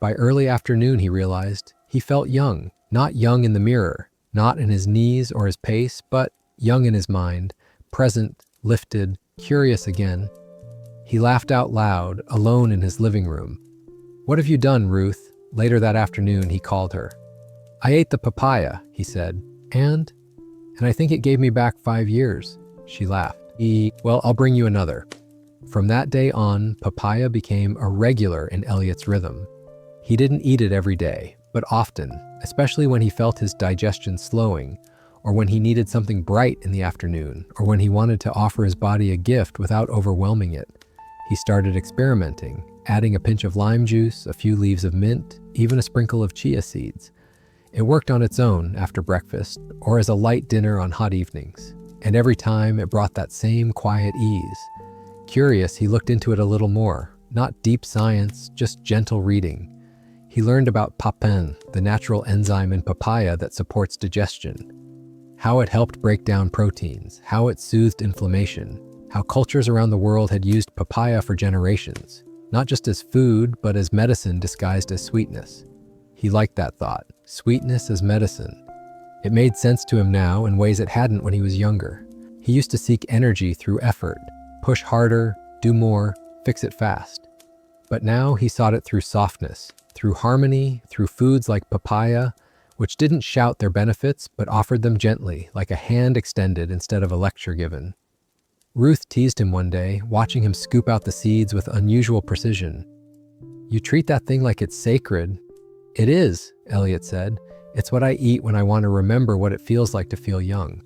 By early afternoon, he realized, he felt young, not young in the mirror, not in his knees or his pace, but young in his mind, present, lifted, curious again. He laughed out loud, alone in his living room. "What have you done, Ruth?" Later that afternoon, he called her. "I ate the papaya," he said. And I think it gave me back 5 years." She laughed. "Well, I'll bring you another." From that day on, papaya became a regular in Elliot's rhythm. He didn't eat it every day, but often, especially when he felt his digestion slowing, or when he needed something bright in the afternoon, or when he wanted to offer his body a gift without overwhelming it. He started experimenting, adding a pinch of lime juice, a few leaves of mint, even a sprinkle of chia seeds. It worked on its own after breakfast, or as a light dinner on hot evenings. And every time it brought that same quiet ease. Curious, he looked into it a little more. Not deep science, just gentle reading. He learned about papain, the natural enzyme in papaya that supports digestion. How it helped break down proteins, how it soothed inflammation, how cultures around the world had used papaya for generations, not just as food, but as medicine disguised as sweetness. He liked that thought. Sweetness as medicine. It made sense to him now in ways it hadn't when he was younger. He used to seek energy through effort. Push harder, do more, fix it fast. But now he sought it through softness, through harmony, through foods like papaya, which didn't shout their benefits but offered them gently, like a hand extended instead of a lecture given. Ruth teased him one day, watching him scoop out the seeds with unusual precision. "You treat that thing like it's sacred." "It is," Elliot said. "It's what I eat when I want to remember what it feels like to feel young."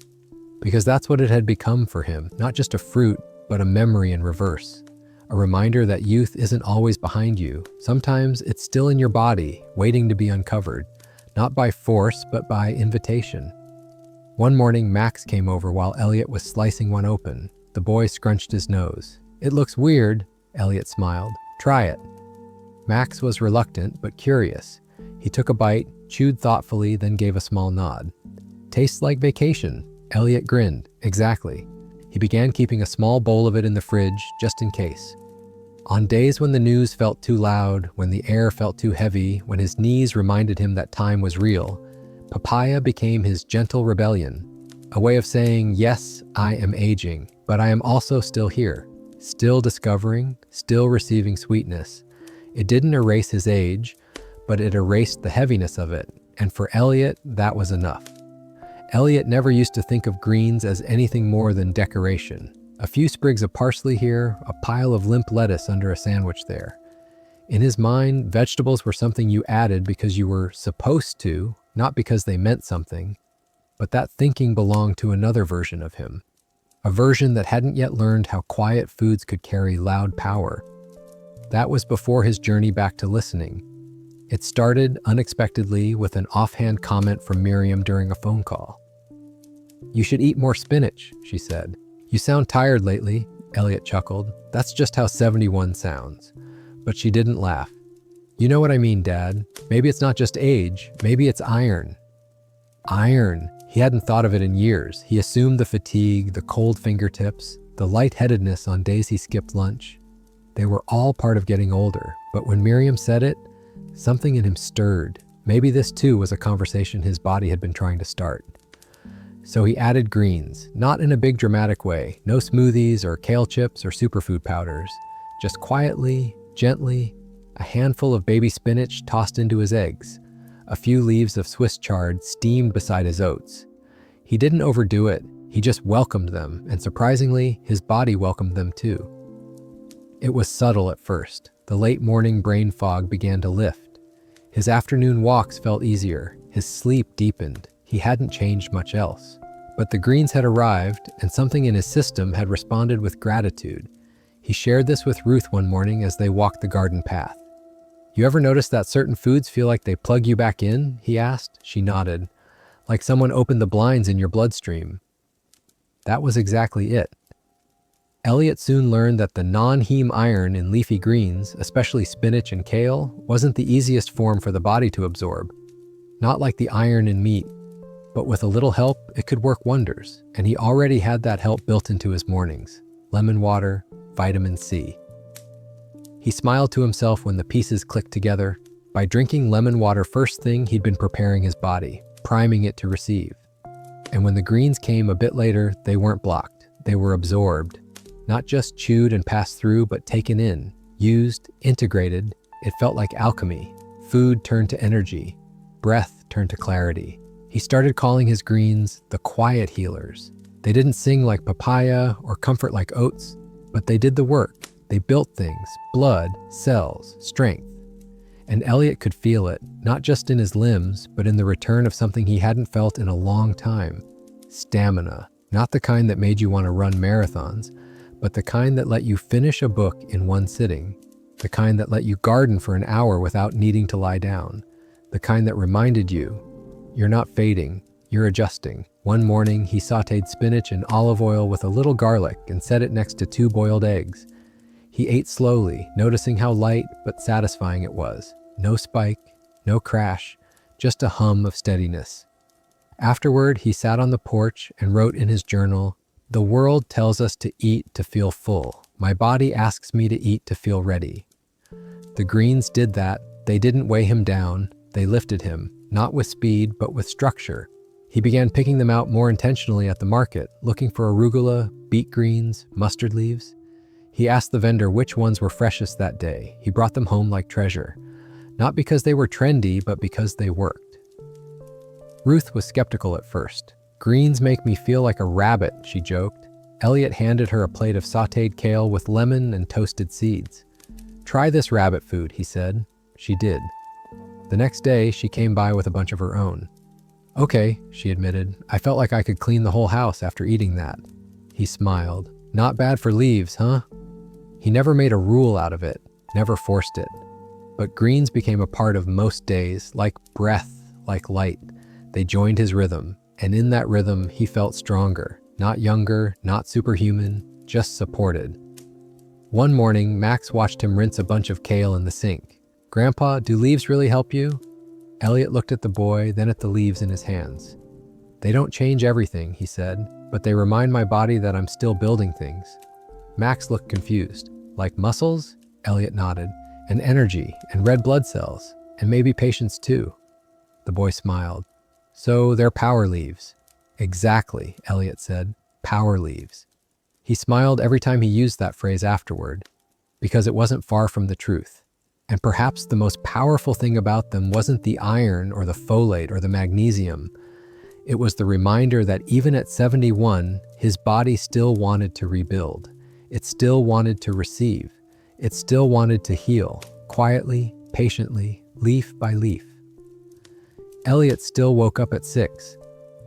Because that's what it had become for him, not just a fruit, but a memory in reverse. A reminder that youth isn't always behind you. Sometimes it's still in your body, waiting to be uncovered, not by force, but by invitation. One morning, Max came over while Elliot was slicing one open. The boy scrunched his nose. "It looks weird," Elliot smiled. "Try it." Max was reluctant, but curious. He took a bite, chewed thoughtfully, then gave a small nod. "Tastes like vacation." Elliot grinned. "Exactly." He began keeping a small bowl of it in the fridge, just in case. On days when the news felt too loud, when the air felt too heavy, when his knees reminded him that time was real, papaya became his gentle rebellion. A way of saying, yes, I am aging, but I am also still here, still discovering, still receiving sweetness. It didn't erase his age, but it erased the heaviness of it, and for Elliot, that was enough. Elliot never used to think of greens as anything more than decoration. A few sprigs of parsley here, a pile of limp lettuce under a sandwich there. In his mind, vegetables were something you added because you were supposed to, not because they meant something. But that thinking belonged to another version of him. A version that hadn't yet learned how quiet foods could carry loud power. That was before his journey back to listening. It started unexpectedly with an offhand comment from Miriam during a phone call. "You should eat more spinach," she said. "You sound tired lately," Elliot chuckled. "That's just how 71 sounds." But she didn't laugh. "You know what I mean, Dad. Maybe it's not just age. Maybe it's iron." Iron. He hadn't thought of it in years. He assumed the fatigue, the cold fingertips, the lightheadedness on days he skipped lunch. They were all part of getting older. But when Miriam said it, something in him stirred. Maybe this too was a conversation his body had been trying to start. So he added greens, not in a big dramatic way. No smoothies or kale chips or superfood powders. Just quietly, gently, a handful of baby spinach tossed into his eggs. A few leaves of Swiss chard steamed beside his oats. He didn't overdo it, he just welcomed them, and surprisingly, his body welcomed them too. It was subtle at first. The late morning brain fog began to lift. His afternoon walks felt easier, his sleep deepened. He hadn't changed much else. But the greens had arrived, and something in his system had responded with gratitude. He shared this with Ruth one morning as they walked the garden path. "You ever notice that certain foods feel like they plug you back in?" he asked. She nodded. "Like someone opened the blinds in your bloodstream." That was exactly it. Elliot soon learned that the non-heme iron in leafy greens, especially spinach and kale, wasn't the easiest form for the body to absorb. Not like the iron in meat, but with a little help, it could work wonders, and he already had that help built into his mornings. Lemon water, vitamin C. He smiled to himself when the pieces clicked together. By drinking lemon water first thing, he'd been preparing his body, priming it to receive. And when the greens came a bit later, they weren't blocked. They were absorbed. Not just chewed and passed through, but taken in, used, integrated. It felt like alchemy. Food turned to energy. Breath turned to clarity. He started calling his greens the quiet healers. They didn't sing like papaya or comfort like oats, but they did the work. They built things, blood, cells, strength. And Elliot could feel it, not just in his limbs, but in the return of something he hadn't felt in a long time. Stamina. Not the kind that made you want to run marathons, but the kind that let you finish a book in one sitting. The kind that let you garden for an hour without needing to lie down. The kind that reminded you, you're not fading, you're adjusting. One morning, he sautéed spinach in olive oil with a little garlic and set it next to 2 boiled eggs. He ate slowly, noticing how light but satisfying it was. No spike, no crash, just a hum of steadiness. Afterward, he sat on the porch and wrote in his journal, "The world tells us to eat to feel full. My body asks me to eat to feel ready." The greens did that. They didn't weigh him down. They lifted him, not with speed, but with structure. He began picking them out more intentionally at the market, looking for arugula, beet greens, mustard leaves. He asked the vendor which ones were freshest that day. He brought them home like treasure. Not because they were trendy, but because they worked. Ruth was skeptical at first. "Greens make me feel like a rabbit," she joked. Elliot handed her a plate of sautéed kale with lemon and toasted seeds. "Try this rabbit food," he said. She did. The next day, she came by with a bunch of her own. "Okay," she admitted. "I felt like I could clean the whole house after eating that." He smiled. "Not bad for leaves, huh?" He never made a rule out of it, never forced it. But greens became a part of most days, like breath, like light. They joined his rhythm, and in that rhythm, he felt stronger. Not younger, not superhuman, just supported. One morning, Max watched him rinse a bunch of kale in the sink. "Grandpa, do leaves really help you?" Elliot looked at the boy, then at the leaves in his hands. "They don't change everything," he said, "but they remind my body that I'm still building things." Max looked confused. "Like muscles?" Elliot nodded. "And energy, and red blood cells, and maybe patience too." The boy smiled. "So they're power leaves." "Exactly," Elliot said. "Power leaves." He smiled every time he used that phrase afterward, because it wasn't far from the truth. And perhaps the most powerful thing about them wasn't the iron or the folate or the magnesium. It was the reminder that even at 71, his body still wanted to rebuild. It still wanted to receive. It still wanted to heal, quietly, patiently, leaf by leaf. Elliot still woke up at 6.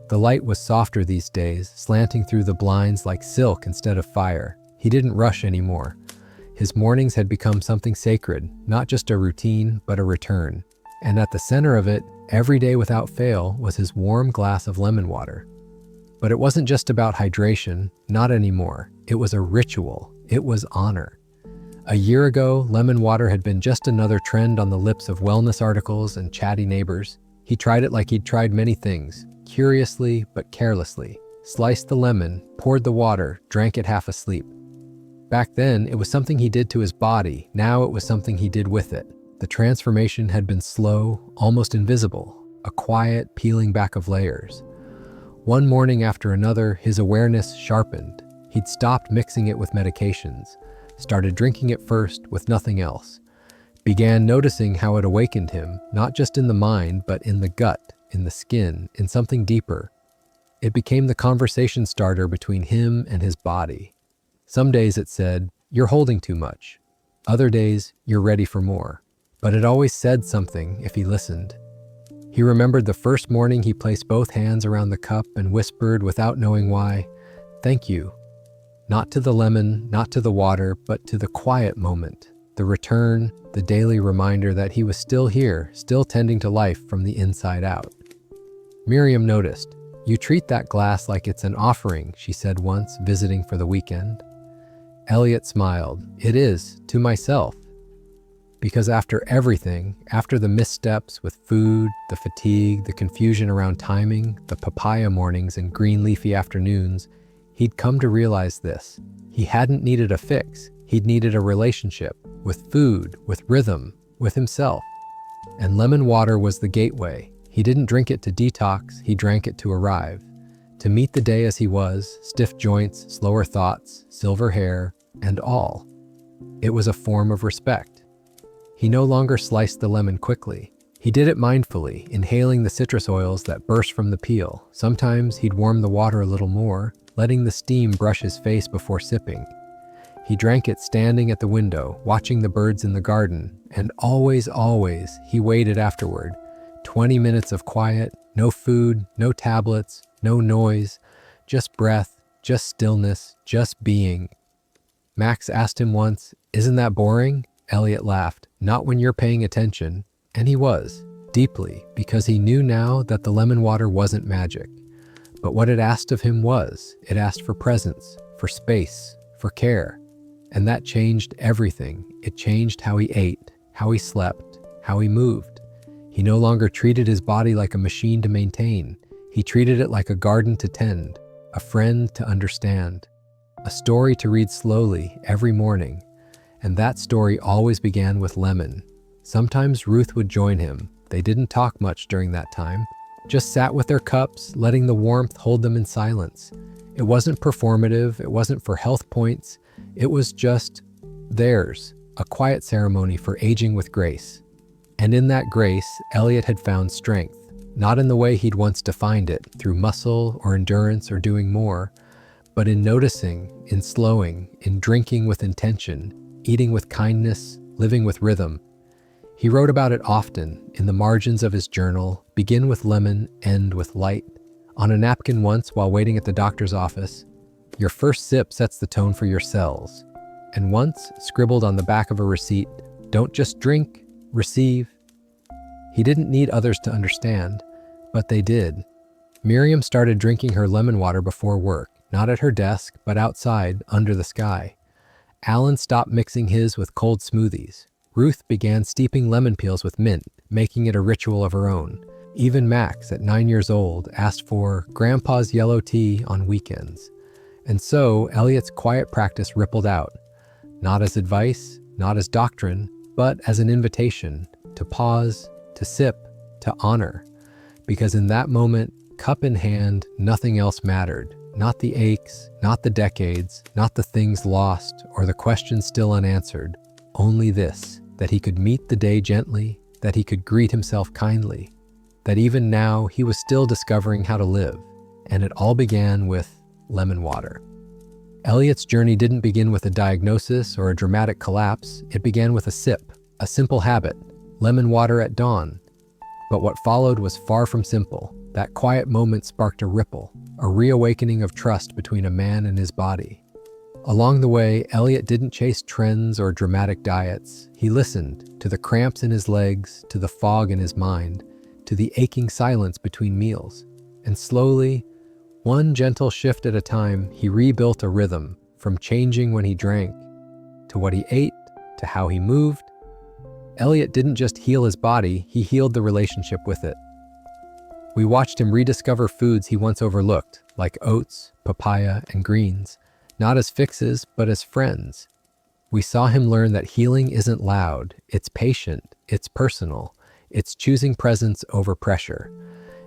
The light was softer these days, slanting through the blinds like silk instead of fire. He didn't rush anymore. His mornings had become something sacred, not just a routine, but a return. And at the center of it, every day without fail, was his warm glass of lemon water. But it wasn't just about hydration, not anymore. It was a ritual. It was honor. A year ago, lemon water had been just another trend on the lips of wellness articles and chatty neighbors. He tried it like he'd tried many things, curiously but carelessly. Sliced the lemon, poured the water, drank it half asleep. Back then, it was something he did to his body. Now it was something he did with it. The transformation had been slow, almost invisible, a quiet peeling back of layers. One morning after another, his awareness sharpened. He'd stopped mixing it with medications, started drinking it first with nothing else, began noticing how it awakened him, not just in the mind, but in the gut, in the skin, in something deeper. It became the conversation starter between him and his body. Some days it said, "You're holding too much." Other days, "You're ready for more." But it always said something if he listened. He remembered the first morning he placed both hands around the cup and whispered without knowing why, "Thank you." Not to the lemon, not to the water, but to the quiet moment, the return, the daily reminder that he was still here, still tending to life from the inside out. Miriam noticed. "You treat that glass like it's an offering," she said once, visiting for the weekend. Elliot smiled. "It is, to myself." Because after everything, after the missteps with food, the fatigue, the confusion around timing, the papaya mornings and green leafy afternoons, he'd come to realize this. He hadn't needed a fix. He'd needed a relationship with food, with rhythm, with himself. And lemon water was the gateway. He didn't drink it to detox, he drank it to arrive. To meet the day as he was, stiff joints, slower thoughts, silver hair, and all. It was a form of respect. He no longer sliced the lemon quickly. He did it mindfully, inhaling the citrus oils that burst from the peel. Sometimes he'd warm the water a little more, letting the steam brush his face before sipping. He drank it standing at the window, watching the birds in the garden, and always, he waited afterward. 20 minutes of quiet, no food, no tablets, no noise, just breath, just stillness, just being. Max asked him once, "Isn't that boring?" Elliot laughed. "Not when you're paying attention." And he was, deeply, because he knew now that the lemon water wasn't magic. But what it asked of him was, it asked for presence, for space, for care. And that changed everything. It changed how he ate, how he slept, how he moved. He no longer treated his body like a machine to maintain. He treated it like a garden to tend, a friend to understand, a story to read slowly every morning. And that story always began with lemon. Sometimes Ruth would join him, They didn't talk much during that time, just sat with their cups, letting the warmth hold them in silence. It wasn't performative, it wasn't for health points, it was just theirs, a quiet ceremony for aging with grace. And in that grace, Elliot had found strength, not in the way he'd once defined it, through muscle or endurance or doing more, but in noticing, in slowing, in drinking with intention, eating with kindness, living with rhythm. He wrote about it often, in the margins of his journal, begin with lemon, end with light. On a napkin once while waiting at the doctor's office, your first sip sets the tone for your cells. And once, scribbled on the back of a receipt, don't just drink, receive. He didn't need others to understand, but they did. Miriam started drinking her lemon water before work, not at her desk, but outside, under the sky. Alan stopped mixing his with cold smoothies. Ruth began steeping lemon peels with mint, making it a ritual of her own. Even Max, at 9 years old, asked for Grandpa's yellow tea on weekends. And so, Elliot's quiet practice rippled out, not as advice, not as doctrine, but as an invitation to pause, to sip, to honor. Because in that moment, cup in hand, nothing else mattered. Not the aches, not the decades, not the things lost, or the questions still unanswered. Only this, that he could meet the day gently, that he could greet himself kindly, that even now he was still discovering how to live. And it all began with lemon water. Elliot's journey didn't begin with a diagnosis or a dramatic collapse. It began with a sip, a simple habit, lemon water at dawn. But what followed was far from simple. That quiet moment sparked a ripple, a reawakening of trust between a man and his body. Along the way, Elliot didn't chase trends or dramatic diets. He listened to the cramps in his legs, to the fog in his mind, to the aching silence between meals. And slowly, one gentle shift at a time, he rebuilt a rhythm, from changing when he drank, to what he ate, to how he moved. Elliot didn't just heal his body, he healed the relationship with it. We watched him rediscover foods he once overlooked, like oats, papaya, and greens, not as fixes, but as friends. We saw him learn that healing isn't loud, it's patient, it's personal, it's choosing presence over pressure.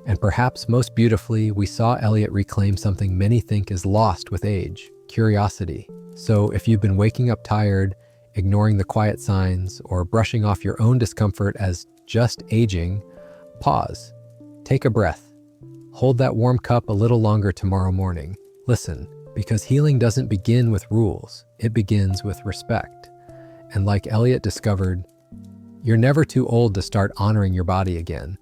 And perhaps most beautifully, we saw Elliot reclaim something many think is lost with age, curiosity. So if you've been waking up tired, ignoring the quiet signs, or brushing off your own discomfort as just aging, pause. Take a breath. Hold that warm cup a little longer tomorrow morning. Listen, because healing doesn't begin with rules, it begins with respect. And like Elliot discovered, you're never too old to start honoring your body again.